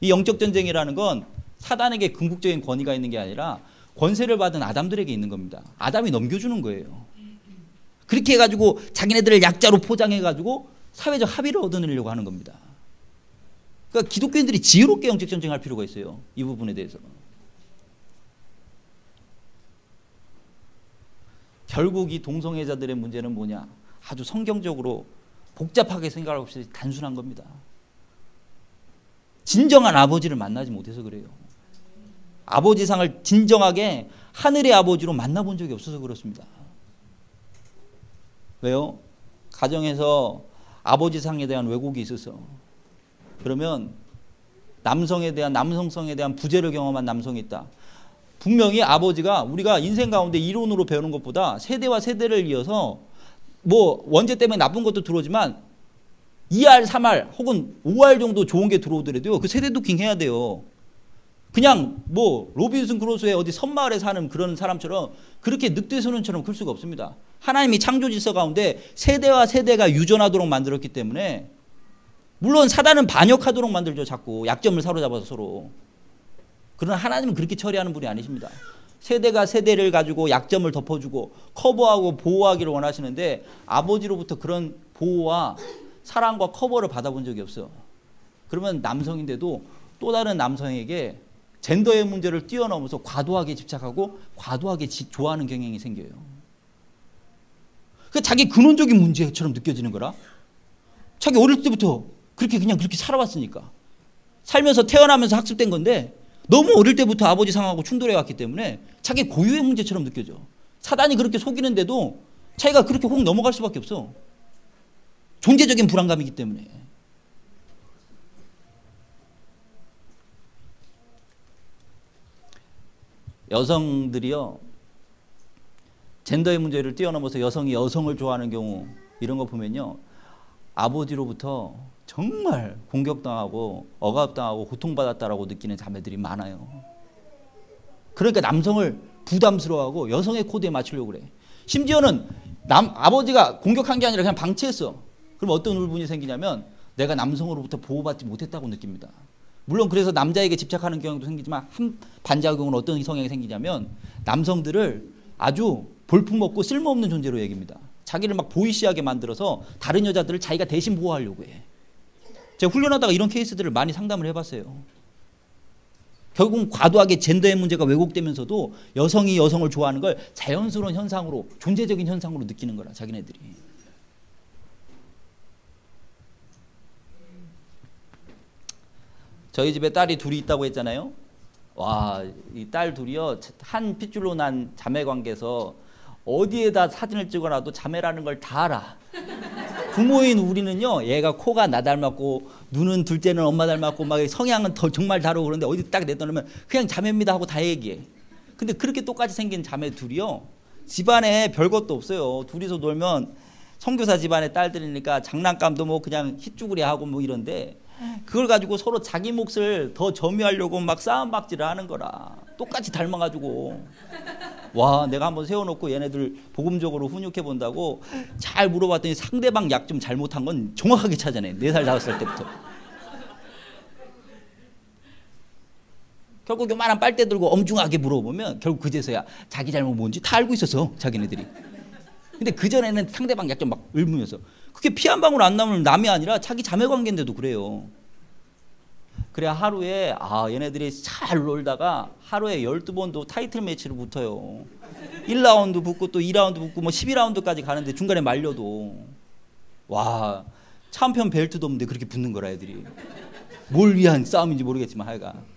이 영적 전쟁이라는 건 사단에게 궁극적인 권위가 있는 게 아니라 권세를 받은 아담들에게 있는 겁니다. 아담이 넘겨주는 거예요. 그렇게 해가지고 자기네들을 약자로 포장해가지고 사회적 합의를 얻어내려고 하는 겁니다. 그러니까 기독교인들이 지혜롭게 영적 전쟁할 필요가 있어요. 이 부분에 대해서. 결국 이 동성애자들의 문제는 뭐냐? 아주 성경적으로 복잡하게 생각할 없이 단순한 겁니다. 진정한 아버지를 만나지 못해서 그래요. 아버지상을 진정하게 하늘의 아버지로 만나본 적이 없어서 그렇습니다. 왜요? 가정에서 아버지상에 대한 왜곡이 있어서. 그러면 남성에 대한, 남성성에 대한 부재를 경험한 남성이 있다. 분명히 아버지가, 우리가 인생 가운데 이론으로 배우는 것보다 세대와 세대를 이어서 뭐 원죄 때문에 나쁜 것도 들어오지만 2알, 3알 혹은 5알 정도 좋은 게 들어오더라도요, 그 세대 도킹해야 돼요. 그냥 뭐 로빈슨 크루소의 어디 섬마을에 사는 그런 사람처럼 그렇게 늑대소년처럼 클 수가 없습니다. 하나님이 창조 질서 가운데 세대와 세대가 유전하도록 만들었기 때문에, 물론 사단은 반역하도록 만들죠. 자꾸 약점을 사로잡아서 서로. 그러나 하나님은 그렇게 처리하는 분이 아니십니다. 세대가 세대를 가지고 약점을 덮어주고 커버하고 보호하기를 원하시는데, 아버지로부터 그런 보호와 사랑과 커버를 받아본 적이 없어. 그러면 남성인데도 또 다른 남성에게 젠더의 문제를 뛰어넘어서 과도하게 집착하고 과도하게 좋아하는 경향이 생겨요. 그 자기 근원적인 문제처럼 느껴지는 거라. 자기 어릴 때부터 그렇게 살아왔으니까. 살면서 태어나면서 학습된 건데 너무 어릴 때부터 아버지 상하고 충돌해 왔기 때문에 자기 고유의 문제처럼 느껴져. 사단이 그렇게 속이는데도 자기가 그렇게 혹 넘어갈 수밖에 없어. 존재적인 불안감이기 때문에. 여성들이요, 젠더의 문제를 뛰어넘어서 여성이 여성을 좋아하는 경우, 이런 거 보면요, 아버지로부터 정말 공격당하고 억압당하고 고통받았다라고 느끼는 자매들이 많아요. 그러니까 남성을 부담스러워하고 여성의 코드에 맞추려고 그래. 심지어는 아버지가 공격한 게 아니라 그냥 방치했어. 그럼 어떤 울분이 생기냐면 내가 남성으로부터 보호받지 못했다고 느낍니다. 물론 그래서 남자에게 집착하는 경우도 생기지만 한 반작용은 어떤 성향이 생기냐면 남성들을 아주 볼품없고 쓸모없는 존재로 여깁니다. 자기를 막 보이시하게 만들어서 다른 여자들을 자기가 대신 보호하려고 해. 제가 훈련하다가 이런 케이스들을 많이 상담을 해봤어요. 결국은 과도하게 젠더의 문제가 왜곡되면서도 여성이 여성을 좋아하는 걸 자연스러운 현상으로, 존재적인 현상으로 느끼는 거라, 자기네들이. 저희 집에 딸이 둘이 있다고 했잖아요. 와, 이 딸 둘이요, 한 핏줄로 난 자매 관계에서 어디에다 사진을 찍어놔도 자매라는 걸 다 알아. 부모인 우리는요, 얘가 코가 나 닮았고 눈은 둘째는 엄마 닮았고 막 성향은 더 정말 다르고 그런데 어디 딱 내놓으면 그냥 자매입니다 하고 다 얘기해. 근데 그렇게 똑같이 생긴 자매 둘이요, 집안에 별것도 없어요. 둘이서 놀면 선교사 집안의 딸들이니까 장난감도 뭐 그냥 hit쭈구리 하고 뭐 이런데 그걸 가지고 서로 자기 몫을 더 점유하려고 막 싸움박질을 하는 거라. 똑같이 닮아가지고. 와, 내가 한번 세워놓고 얘네들 복음적으로 훈육해 본다고 잘 물어봤더니 상대방 약 좀 잘못한 건 정확하게 찾아내. 4살 5살 때부터. 결국 요만한 빨대 들고 엄중하게 물어보면 결국 그제서야 자기 잘못 뭔지 다 알고 있었어, 자기네들이. 근데 그전에는 상대방 약 좀 막 읊으면서 그게 피 한 방울 안 나오면 남이 아니라 자기 자매 관계인데도 그래요. 그래야 하루에 얘네들이 잘 놀다가 하루에 12번도 타이틀 매치를 붙어요. 1라운드 붙고 또 2라운드 붙고 뭐 12라운드까지 가는데 중간에 말려도 와, 챔피언 벨트도 없는데 그렇게 붙는 거라 애들이. 뭘 위한 싸움인지 모르겠지만 하여간.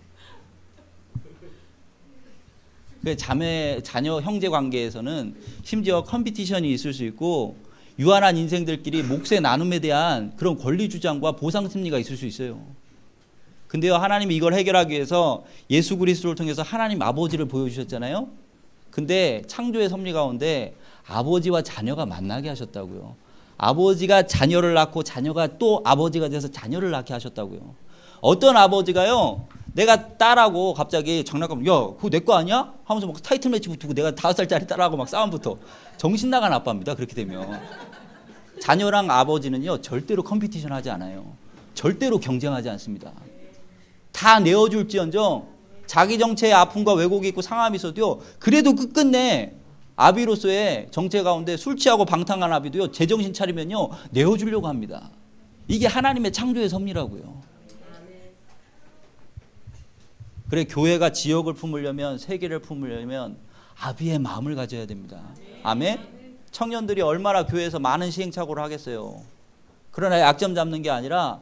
자매, 자녀, 형제 관계에서는 심지어 컴피티션이 있을 수 있고 유한한 인생들끼리 몫의 나눔에 대한 그런 권리 주장과 보상 심리가 있을 수 있어요. 근데요, 하나님이 이걸 해결하기 위해서 예수 그리스도를 통해서 하나님 아버지를 보여주셨잖아요. 근데 창조의 섭리 가운데 아버지와 자녀가 만나게 하셨다고요. 아버지가 자녀를 낳고 자녀가 또 아버지가 돼서 자녀를 낳게 하셨다고요. 어떤 아버지가요, 내가 딸하고 갑자기 장난감, 야, 그거 내 거 아니야? 하면서 막 타이틀 매치 붙고 내가 5살짜리 딸하고 막 싸움 붙어. 정신 나간 아빠입니다, 그렇게 되면. 자녀랑 아버지는요, 절대로 컴피티션 하지 않아요. 절대로 경쟁하지 않습니다. 다 내어줄지언정 자기 정체의 아픔과 왜곡이 있고 상함이 있어도요, 그래도 끝끝내 아비로서의 정체 가운데 술 취하고 방탕한 아비도요, 제정신 차리면요 내어주려고 합니다. 이게 하나님의 창조의 섭리라고요. 그래, 교회가 지역을 품으려면, 세계를 품으려면 아비의 마음을 가져야 됩니다. 아멘? 청년들이 얼마나 교회에서 많은 시행착오를 하겠어요. 그러나 약점 잡는 게 아니라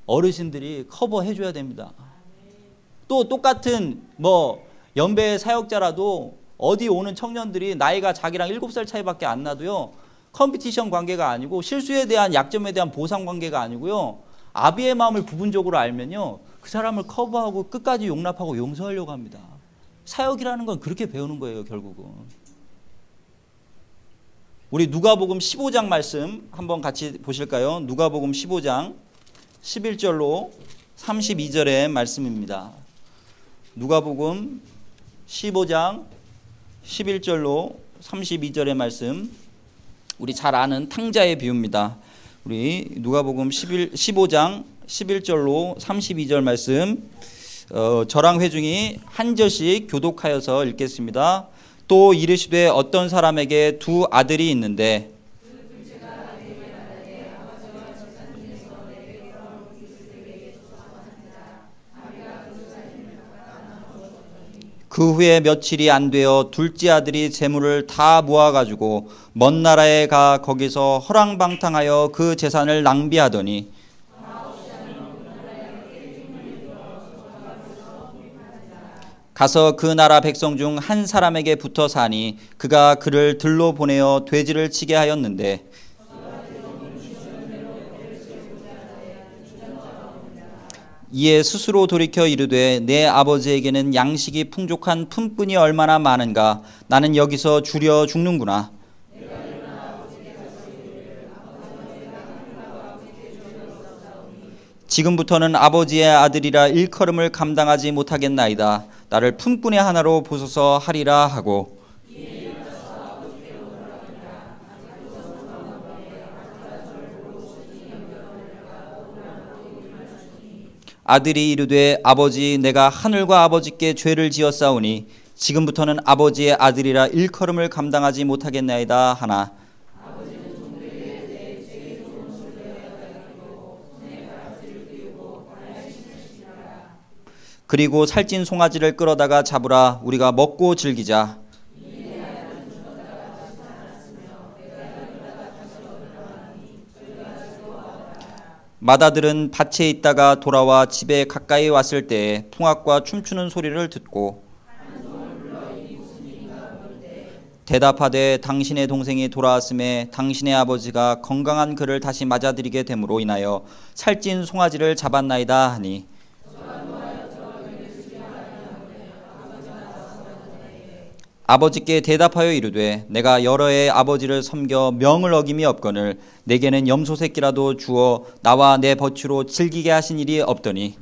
어르신들이 커버해줘야 됩니다. 또 똑같은 뭐 연배의 사역자라도 어디 오는 청년들이 나이가 자기랑 7살 차이밖에 안 나도요, 컴피티션 관계가 아니고 실수에 대한 약점에 대한 보상 관계가 아니고요, 아비의 마음을 부분적으로 알면요, 그 사람을 커버하고 끝까지 용납하고 용서하려고 합니다. 사역이라는 건 그렇게 배우는 거예요, 결국은. 우리 누가복음 15장 말씀 한번 같이 보실까요? 누가복음 15장 11절로 32절의 말씀입니다. 누가복음 15장 11절로 32절의 말씀, 우리 잘 아는 탕자의 비유입니다. 우리 누가복음 15장 11절로 32절 말씀, 저랑 회중이 한 절씩 교독하여서 읽겠습니다. 또 이르시되 어떤 사람에게 2 아들이 있는데 그 후에 며칠이 안 되어 둘째 아들이 재물을 다 모아가지고 먼 나라에 가 거기서 허랑방탕하여 그 재산을 낭비하더니 가서 그 나라 백성 중 한 사람에게 붙어 사니 그가 그를 들로 보내어 돼지를 치게 하였는데 이에 스스로 돌이켜 이르되 내 아버지에게는 양식이 풍족한 품꾼이 얼마나 많은가, 나는 여기서 줄여 죽는구나. 지금부터는 아버지의 아들이라 일컬음을 감당하지 못하겠나이다. 나를 품꾼의 하나로 보소서 하리라 하고, 아들이 이르되 아버지 내가 하늘과 아버지께 죄를 지었사오니 지금부터는 아버지의 아들이라 일컬음을 감당하지 못하겠나이다 하나, 그리고 살찐 송아지를 끌어다가 잡으라. 우리가 먹고 즐기자. 마다들은 밭에 있다가 돌아와 집에 가까이 왔을 때에 풍악과 춤추는 소리를 듣고 대답하되 당신의 동생이 돌아왔음에 당신의 아버지가 건강한 그를 다시 맞아들이게 됨으로 인하여 살찐 송아지를 잡았나이다 하니, 아버지께 대답하여 이르되 내가 여러 해 아버지를 섬겨 명을 어김이 없거늘 내게는 염소 새끼라도 주어 나와 내 버추로 즐기게 하신 일이 없더니,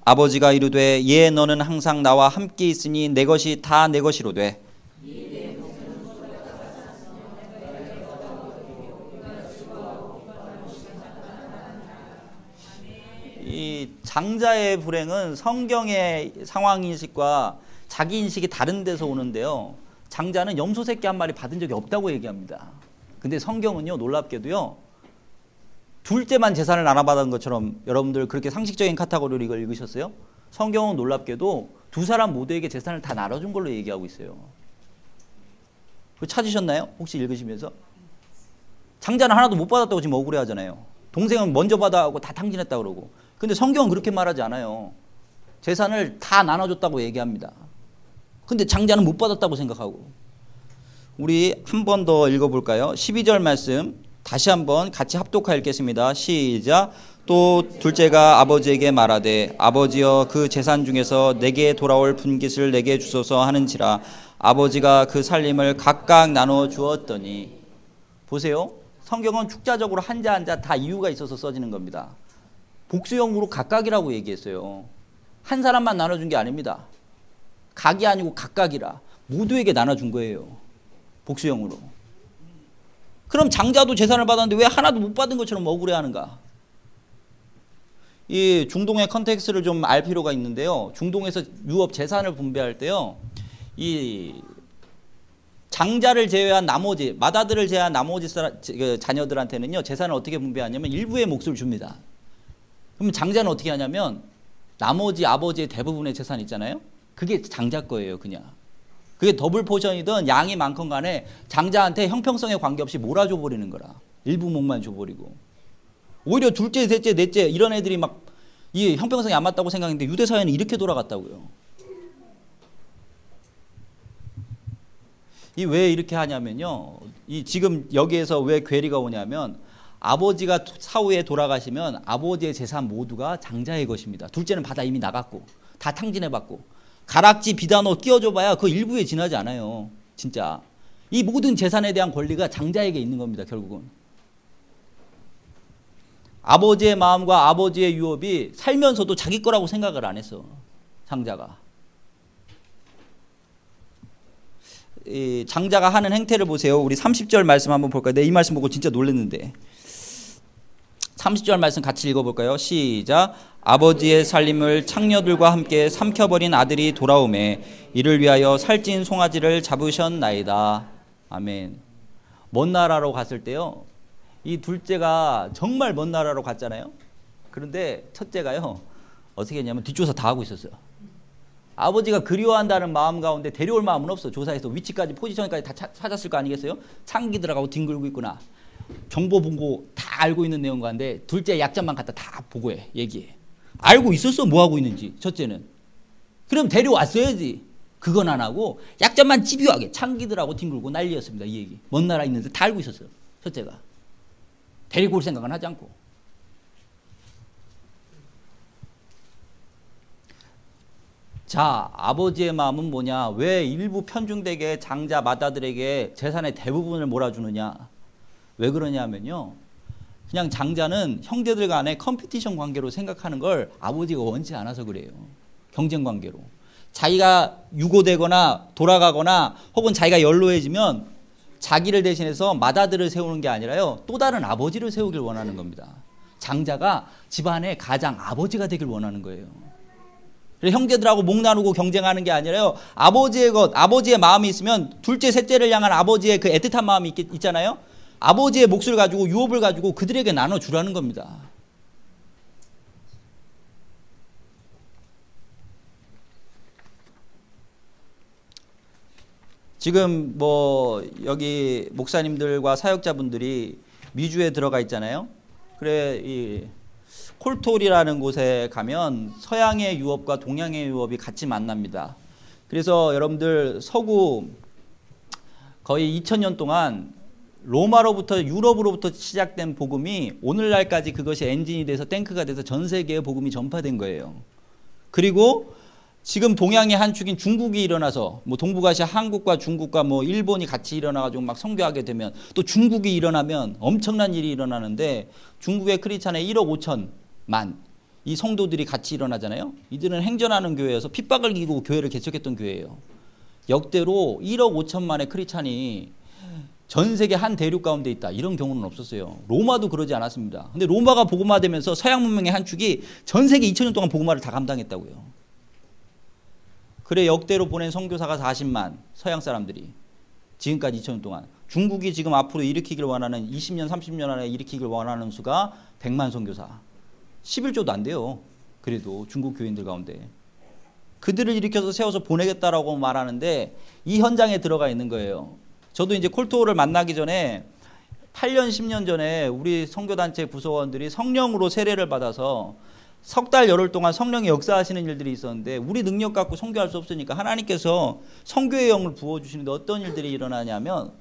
아버지가 이르되 예 너는 항상 나와 함께 있으니 내 것이 다 내 것이로되, 이 장자의 불행은 성경의 상황인식과 자기 인식이 다른 데서 오는데요. 장자는 염소 새끼 한 마리 받은 적이 없다고 얘기합니다. 근데 성경은요, 놀랍게도요, 둘째만 재산을 나눠받은 것처럼, 여러분들 그렇게 상식적인 카테고리를 읽으셨어요? 성경은 놀랍게도 두 사람 모두에게 재산을 다 나눠준 걸로 얘기하고 있어요. 그거 찾으셨나요? 혹시 읽으시면서? 장자는 하나도 못 받았다고 지금 억울해하잖아요. 동생은 먼저 받아하고 다 탕진했다고 그러고. 근데 성경은 그렇게 말하지 않아요. 재산을 다 나눠줬다고 얘기합니다. 근데 장자는 못 받았다고 생각하고. 우리 한 번 더 읽어볼까요? 12절 말씀 다시 한번 같이 합독하여 읽겠습니다. 시작. 또 둘째가 아버지에게 말하되 아버지여 그 재산 중에서 내게 돌아올 분깃을 내게 주소서 하는지라. 아버지가 그 살림을 각각 나눠 주었더니. 보세요. 성경은 축자적으로 한자 한자 다 이유가 있어서 써지는 겁니다. 복수형으로 각각이라고 얘기했어요. 한 사람만 나눠준 게 아닙니다. 각이 아니고 각각이라 모두에게 나눠준 거예요. 복수형으로. 그럼 장자도 재산을 받았는데 왜 하나도 못 받은 것처럼 억울해하는가? 이 중동의 컨텍스트를 좀 알 필요가 있는데요. 중동에서 유업 재산을 분배할 때요, 이 장자를 제외한 나머지, 마다들을 제외한 나머지 자녀들한테는요, 재산을 어떻게 분배하냐면 일부의 몫을 줍니다. 그럼 장자는 어떻게 하냐면 나머지 아버지의 대부분의 재산 있잖아요. 그게 장자 거예요, 그냥. 그게 더블 포션이든 양이 많건 간에 장자한테 형평성에 관계없이 몰아줘 버리는 거라. 일부 몫만 줘버리고. 오히려 둘째, 셋째, 넷째 이런 애들이 막 이 형평성이 안 맞다고 생각했는데 유대 사회는 이렇게 돌아갔다고요. 이 왜 이렇게 하냐면요. 이 지금 여기에서 왜 괴리가 오냐면 아버지가 사후에 돌아가시면 아버지의 재산 모두가 장자의 것입니다. 둘째는 바다 이미 나갔고 다 탕진해봤고 가락지 비단옷 끼워줘봐야 그 일부에 지나지 않아요. 진짜 이 모든 재산에 대한 권리가 장자에게 있는 겁니다. 결국은 아버지의 마음과 아버지의 유업이 살면서도 자기 거라고 생각을 안 했어. 장자가. 이 장자가 하는 행태를 보세요. 우리 30절 말씀 한번 볼까요? 이 말씀 보고 진짜 놀랐는데 30절 말씀 같이 읽어볼까요? 시작. 아버지의 살림을 창녀들과 함께 삼켜버린 아들이 돌아오매 이를 위하여 살찐 송아지를 잡으셨나이다. 아멘. 먼 나라로 갔을 때요, 이 둘째가 정말 먼 나라로 갔잖아요. 그런데 첫째가요, 어떻게 했냐면 뒷조사 다 하고 있었어요. 아버지가 그리워한다는 마음 가운데 데려올 마음은 없어. 조사해서 위치까지 포지션까지 다 찾았을 거 아니겠어요? 창기 들어가고 뒹굴고 있구나. 정보 보고 다 알고 있는 내용 가운데 둘째 약점만 갖다 다 보고해. 얘기해. 알고 있었어. 뭐 하고 있는지. 첫째는. 그럼 데려왔어야지. 그건 안 하고 약점만 집요하게 창기들하고 뒹굴고 난리였습니다. 이 얘기. 먼 나라 있는데 다 알고 있었어요. 첫째가. 데리고 올 생각은 하지 않고. 자, 아버지의 마음은 뭐냐? 왜 일부 편중되게 장자 맏아들에게 재산의 대부분을 몰아주느냐? 왜 그러냐면요. 그냥 장자는 형제들 간의 컴피티션 관계로 생각하는 걸 아버지가 원치 않아서 그래요. 경쟁 관계로. 자기가 유고되거나 돌아가거나 혹은 자기가 연로해지면 자기를 대신해서 맏아들을 세우는 게 아니라요. 또 다른 아버지를 세우길 원하는 겁니다. 장자가 집안의 가장 아버지가 되길 원하는 거예요. 형제들하고 목 나누고 경쟁하는 게 아니라요. 아버지의 마음이 있으면 둘째, 셋째를 향한 아버지의 그 애틋한 마음이 있잖아요. 아버지의 몫을 가지고 유업을 가지고 그들에게 나눠주라는 겁니다. 지금 뭐 여기 목사님들과 사역자분들이 미주에 들어가 있잖아요. 그래 이 콜톨이라는 곳에 가면 서양의 유업과 동양의 유업이 같이 만납니다. 그래서 여러분들 서구 거의 2000년 동안 로마로부터 유럽으로부터 시작된 복음이 오늘날까지 그것이 엔진이 돼서 탱크가 돼서 전 세계에 복음이 전파된 거예요. 그리고 지금 동양의 한 축인 중국이 일어나서 뭐 동북아시아 한국과 중국과 뭐 일본이 같이 일어나가지고 막 선교하게 되면 또 중국이 일어나면 엄청난 일이 일어나는데 중국의 크리스찬의 1억 5천만 이 성도들이 같이 일어나잖아요. 이들은 행전하는 교회여서 핍박을 이기고 교회를 개척했던 교회예요. 역대로 1억 5천만의 크리스찬이 전 세계 한 대륙 가운데 있다. 이런 경우는 없었어요. 로마도 그러지 않았습니다. 근데 로마가 복음화되면서 서양 문명의 한 축이 전 세계 2000년 동안 복음화를 다 감당했다고요. 그래 역대로 보낸 선교사가 40만 서양 사람들이 지금까지 2000년 동안 중국이 지금 앞으로 일으키길 원하는 20년 30년 안에 일으키길 원하는 수가 100만 선교사 11조도 안 돼요. 그래도 중국 교인들 가운데 그들을 일으켜서 세워서 보내겠다라고 말하는데 이 현장에 들어가 있는 거예요. 저도 이제 콜토를 만나기 전에 8년 10년 전에 우리 선교단체 구성원들이 성령으로 세례를 받아서 석 달 열흘 동안 성령이 역사하시는 일들이 있었는데 우리 능력 갖고 선교할 수 없으니까 하나님께서 선교의 영을 부어주시는데 어떤 일들이 일어나냐면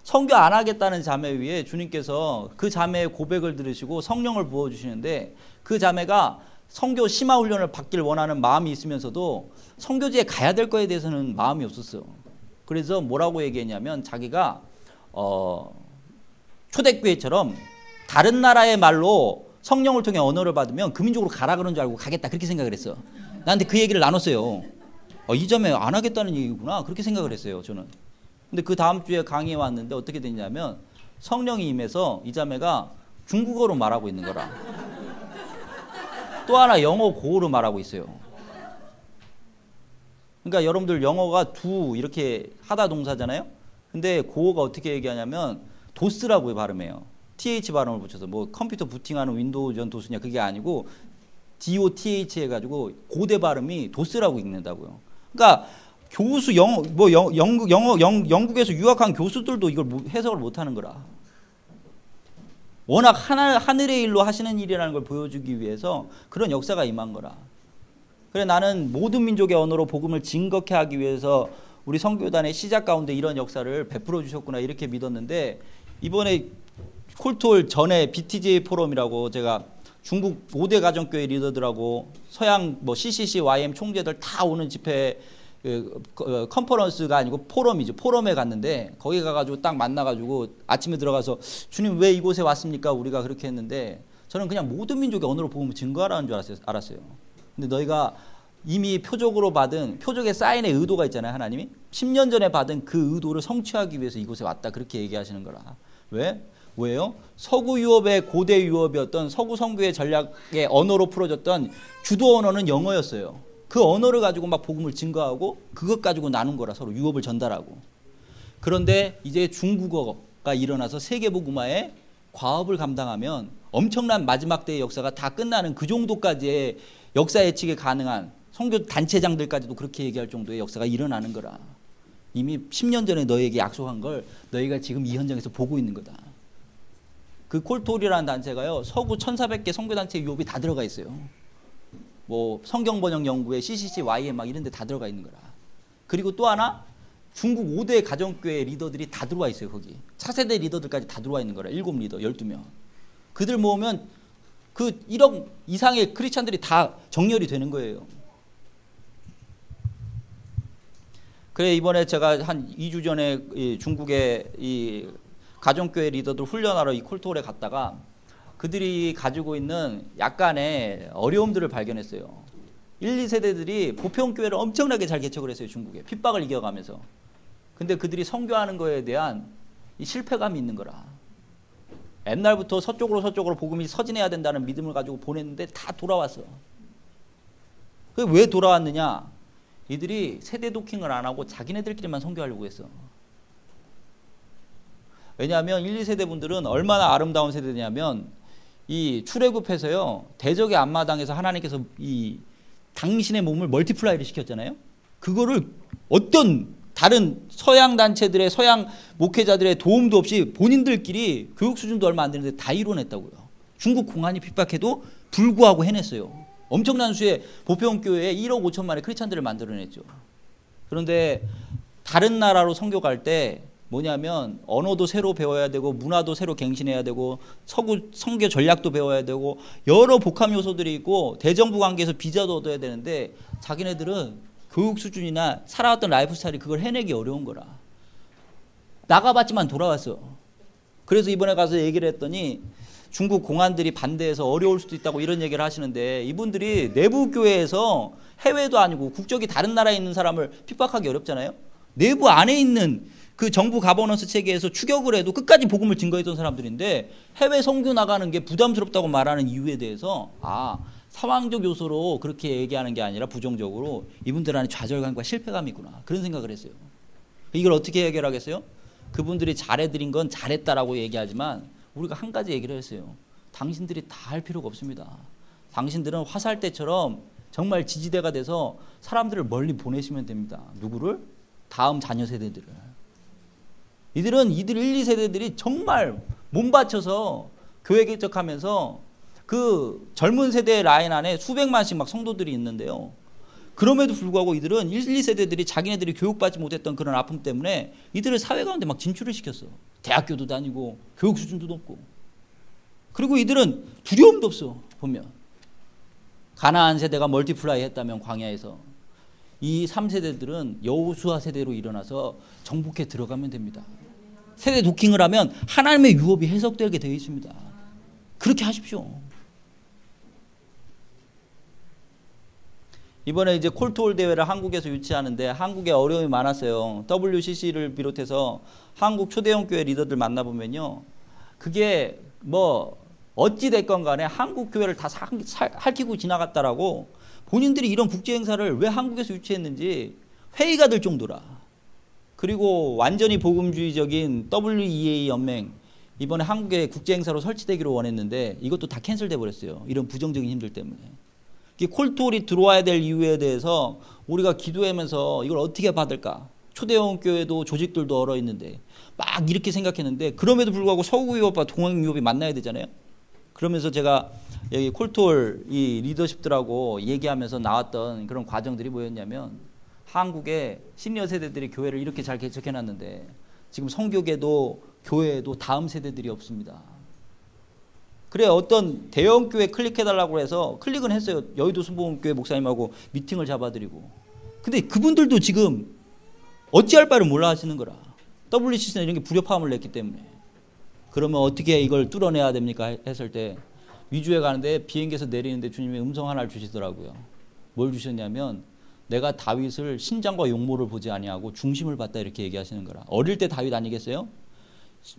선교 안 하겠다는 자매 위에 주님께서 그 자매의 고백을 들으시고 성령을 부어주시는데 그 자매가 선교 심화 훈련을 받길 원하는 마음이 있으면서도 선교지에 가야 될 거에 대해서는 마음이 없었어요. 그래서 뭐라고 얘기했냐면 자기가 초대교회처럼 다른 나라의 말로 성령을 통해 언어를 받으면 그 민족으로 가라 그런 줄 알고 가겠다 그렇게 생각을 했어. 나한테 그 얘기를 나눴어요. 이 자매 안 하겠다는 얘기구나 그렇게 생각을 했어요. 저는. 근데 그 다음 주에 강의에 왔는데 어떻게 됐냐면 성령이 임해서 이 자매가 중국어로 말하고 있는 거라. 또 하나 영어 고어로 말하고 있어요. 그러니까 여러분들 영어가 두 이렇게 하다 동사잖아요. 근데 고어가 어떻게 얘기하냐면 도스라고 발음해요. TH 발음을 붙여서 뭐 컴퓨터 부팅하는 윈도우 전 도스냐 그게 아니고 DOTH 해가지고 고대 발음이 도스라고 읽는다고요. 그러니까 교수 영국에서 유학한 교수들도 이걸 해석을 못하는 거라. 워낙 하늘의 일로 하시는 일이라는 걸 보여주기 위해서 그런 역사가 임한 거라. 그래 나는 모든 민족의 언어로 복음을 증거케 하기 위해서 우리 선교단의 시작 가운데 이런 역사를 베풀어 주셨구나 이렇게 믿었는데 이번에 콜톨 전에 BTJ 포럼이라고 제가 중국 5대 가정교회 리더들하고 서양 뭐 CCC, YM 총재들 다 오는 집회 컨퍼런스가 아니고 포럼이죠. 포럼에 갔는데 거기 가가지고 딱 만나가지고 아침에 들어가서 주님 왜 이곳에 왔습니까? 우리가 그렇게 했는데 저는 그냥 모든 민족의 언어로 복음을 증거하라는 줄 알았어요. 근데 너희가 이미 표적으로 받은 표적의 사인의 의도가 있잖아요. 하나님이 10년 전에 받은 그 의도를 성취하기 위해서 이곳에 왔다 그렇게 얘기하시는 거라. 왜요? 서구 유럽의 고대 유럽이었던 서구 선교의 전략의 언어로 풀어졌던 주도 언어는 영어였어요. 그 언어를 가지고 막 복음을 증거하고 그것 가지고 나눈 거라 서로 유업을 전달하고. 그런데 이제 중국어가 일어나서 세계 복음화에 과업을 감당하면 엄청난 마지막 때의 역사가 다 끝나는 그 정도까지의 역사 예측이 가능한 선교 단체장들까지도 그렇게 얘기할 정도의 역사가 일어나는 거라. 이미 10년 전에 너희에게 약속한 걸 너희가 지금 이 현장에서 보고 있는 거다. 그 콜톨이라는 단체가요. 서구 1400개 선교단체 유업이 다 들어가 있어요. 뭐 성경번역 연구회, CCC, YM 막 이런 데 다 들어가 있는 거라. 그리고 또 하나 중국 5대 가정교회 리더들이 다 들어와 있어요. 거기. 차세대 리더들까지 다 들어와 있는 거라. 7리더, 12명. 그들 모으면 그 1억 이상의 크리스찬들이 다 정렬이 되는 거예요. 그래 이번에 제가 한 2주 전에 이 중국의 이 가정교회 리더들 훈련하러 이 콜토홀에 갔다가 그들이 가지고 있는 약간의 어려움들을 발견했어요. 1, 2세대들이 보편교회를 엄청나게 잘 개척을 했어요. 중국에 핍박을 이겨가면서. 근데 그들이 선교하는 거에 대한 이 실패감이 있는 거라. 옛날부터 서쪽으로 복음이 서진해야 된다는 믿음을 가지고 보냈는데 다 돌아왔어. 그게 왜 돌아왔느냐? 이들이 세대 도킹을 안 하고 자기네들끼리만 선교하려고 했어. 왜냐하면 1, 2세대 분들은 얼마나 아름다운 세대냐면 이 출애굽해서요 대적의 앞마당에서 하나님께서 이 당신의 몸을 멀티플라이를 시켰잖아요. 그거를 어떤 다른 서양 단체들의 서양 목회자들의 도움도 없이 본인들끼리 교육 수준도 얼마 안 되는데 다 이뤄냈다고요. 중국 공안이 핍박해도 불구하고 해냈어요. 엄청난 수의 보편교회에 1억 5천만의 크리스찬들을 만들어냈죠. 그런데 다른 나라로 선교 갈 때 뭐냐면 언어도 새로 배워야 되고 문화도 새로 갱신해야 되고 서구 선교 전략도 배워야 되고 여러 복합 요소들이 있고 대정부 관계에서 비자도 얻어야 되는데 자기네들은 교육 수준이나 살아왔던 라이프 스타일이 그걸 해내기 어려운 거라. 나가봤지만 돌아왔어. 그래서 이번에 가서 얘기를 했더니 중국 공안들이 반대해서 어려울 수도 있다고 이런 얘기를 하시는데 이분들이 내부 교회에서 해외도 아니고 국적이 다른 나라에 있는 사람을 핍박하기 어렵잖아요. 내부 안에 있는 그 정부 가버넌스 체계에서 추격을 해도 끝까지 복음을 증거했던 사람들인데 해외 선교 나가는 게 부담스럽다고 말하는 이유에 대해서 상황적 요소로 그렇게 얘기하는 게 아니라 부정적으로 이분들 안에 좌절감과 실패감이 있구나 그런 생각을 했어요. 이걸 어떻게 해결하겠어요? 그분들이 잘해드린 건 잘했다라고 얘기하지만 우리가 한 가지 얘기를 했어요. 당신들이 다 할 필요가 없습니다. 당신들은 화살대처럼 정말 지지대가 돼서 사람들을 멀리 보내시면 됩니다. 누구를? 다음 자녀 세대들을. 이들 1, 2세대들이 정말 몸 바쳐서 교회 개척하면서 그 젊은 세대의 라인 안에 수백만씩 막 성도들이 있는데요. 그럼에도 불구하고 이들은 1, 2세대들이 자기네들이 교육받지 못했던 그런 아픔 때문에 이들을 사회 가운데 막 진출을 시켰어. 대학교도 다니고 교육 수준도 높고. 그리고 이들은 두려움도 없어. 보면 가나안 세대가 멀티플라이 했다면 광야에서 이 3세대들은 여호수아 세대로 일어나서 정복해 들어가면 됩니다. 세대 도킹을 하면 하나님의 유업이 해석되게 되어 있습니다. 그렇게 하십시오. 이번에 이제 콜트홀 대회를 한국에서 유치하는데 한국에 어려움이 많았어요. WCC를 비롯해서 한국 초대형 교회 리더들 만나보면요. 그게 뭐 어찌 됐건 간에 한국 교회를 다 핥히고 지나갔다라고 본인들이 이런 국제 행사를 왜 한국에서 유치했는지 회의가 될 정도라. 그리고 완전히 복음주의적인 WEA 연맹 이번에 한국에 국제 행사로 설치되기로 원했는데 이것도 다 캔슬돼 버렸어요. 이런 부정적인 힘들 때문에. 콜트홀이 들어와야 될 이유에 대해서 우리가 기도하면서 이걸 어떻게 받을까? 초대형 교회도 조직들도 얼어 있는데 막 이렇게 생각했는데 그럼에도 불구하고 서구 유업과 동양 유업이 만나야 되잖아요. 그러면서 제가 여기 콜트홀 이 리더십들하고 얘기하면서 나왔던 그런 과정들이 뭐였냐면 한국의 시니어 세대들이 교회를 이렇게 잘 개척해놨는데 지금 성교계도 교회에도 다음 세대들이 없습니다. 그래 어떤 대형 교회 클릭해달라고 해서 클릭은 했어요. 여의도 순복음교회 목사님하고 미팅을 잡아드리고. 근데 그분들도 지금 어찌할 바를 몰라 하시는 거라. WCC는 이런 게 불협화음을 냈기 때문에. 그러면 어떻게 이걸 뚫어내야 됩니까? 했을 때 위주에 가는데 비행기에서 내리는데 주님이 음성 하나를 주시더라고요. 뭘 주셨냐면 내가 다윗을 신장과 용모를 보지 아니하고 중심을 봤다 이렇게 얘기하시는 거라. 어릴 때 다윗 아니겠어요?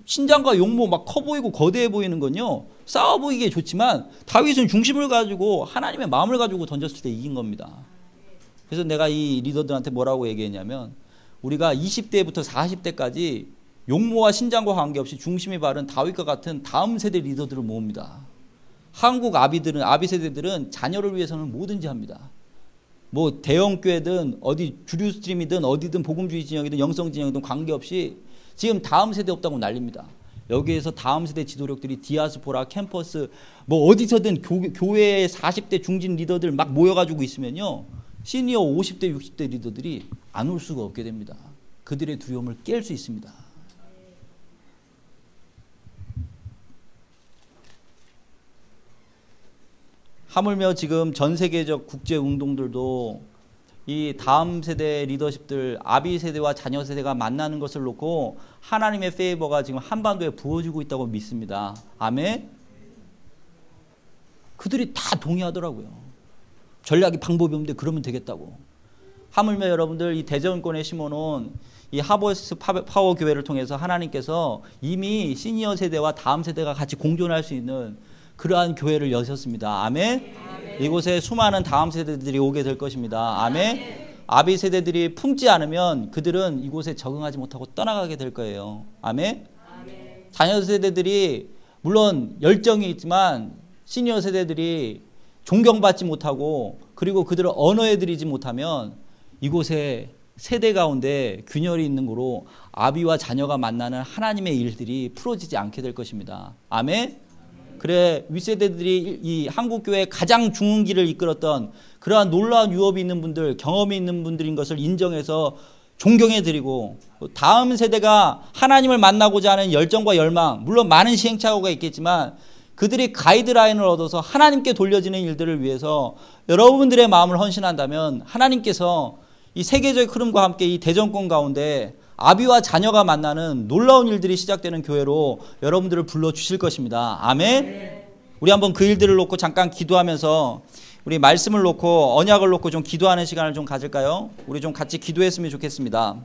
신장과 용모 막 커 보이고 거대해 보이는 건요. 싸워 보이기에 좋지만 다윗은 중심을 가지고 하나님의 마음을 가지고 던졌을 때 이긴 겁니다. 그래서 내가 이 리더들한테 뭐라고 얘기했냐면 우리가 20대부터 40대까지 용모와 신장과 관계없이 중심이 바른 다윗과 같은 다음 세대 리더들을 모읍니다. 한국 아비 세대들은 자녀를 위해서는 뭐든지 합니다. 뭐 대형 교회든 어디 주류 스트림이든 어디든 복음주의 진영이든 영성 진영이든 관계없이 지금 다음 세대 없다고 난립니다. 여기에서 다음 세대 지도력들이 디아스포라, 캠퍼스 뭐 어디서든 교회의 40대 중진 리더들 막 모여가지고 있으면요. 시니어 50대 60대 리더들이 안 올 수가 없게 됩니다. 그들의 두려움을 깰 수 있습니다. 하물며 지금 전 세계적 국제 운동들도 이 다음 세대 리더십들, 아비 세대와 자녀 세대가 만나는 것을 놓고 하나님의 페이버가 지금 한반도에 부어지고 있다고 믿습니다. 아멘. 그들이 다 동의하더라고요. 전략이 방법이 없는데 그러면 되겠다고. 하물며 여러분들 이 대전권에 심어놓은 이 하버스 파워 교회를 통해서 하나님께서 이미 시니어 세대와 다음 세대가 같이 공존할 수 있는 그러한 교회를 여셨습니다. 아멘. 이곳에 수많은 다음 세대들이 오게 될 것입니다. 아멘. 아비 세대들이 품지 않으면 그들은 이곳에 적응하지 못하고 떠나가게 될 거예요. 아멘. 자녀 세대들이 물론 열정이 있지만 시니어 세대들이 존경받지 못하고 그리고 그들을 언어해드리지 못하면 이곳에 세대 가운데 균열이 있는 거로 아비와 자녀가 만나는 하나님의 일들이 풀어지지 않게 될 것입니다. 아멘. 그래 윗세대들이 이 한국교회의 가장 중흥기를 이끌었던 그러한 놀라운 유업이 있는 분들, 경험이 있는 분들인 것을 인정해서 존경해드리고 다음 세대가 하나님을 만나고자 하는 열정과 열망, 물론 많은 시행착오가 있겠지만 그들이 가이드라인을 얻어서 하나님께 돌려지는 일들을 위해서 여러분들의 마음을 헌신한다면 하나님께서 이 세계적 흐름과 함께 이 대전권 가운데 아비와 자녀가 만나는 놀라운 일들이 시작되는 교회로 여러분들을 불러주실 것입니다. 아멘. 우리 한번 그 일들을 놓고 잠깐 기도하면서 우리 말씀을 놓고 언약을 놓고 좀 기도하는 시간을 좀 가질까요? 우리 좀 같이 기도했으면 좋겠습니다.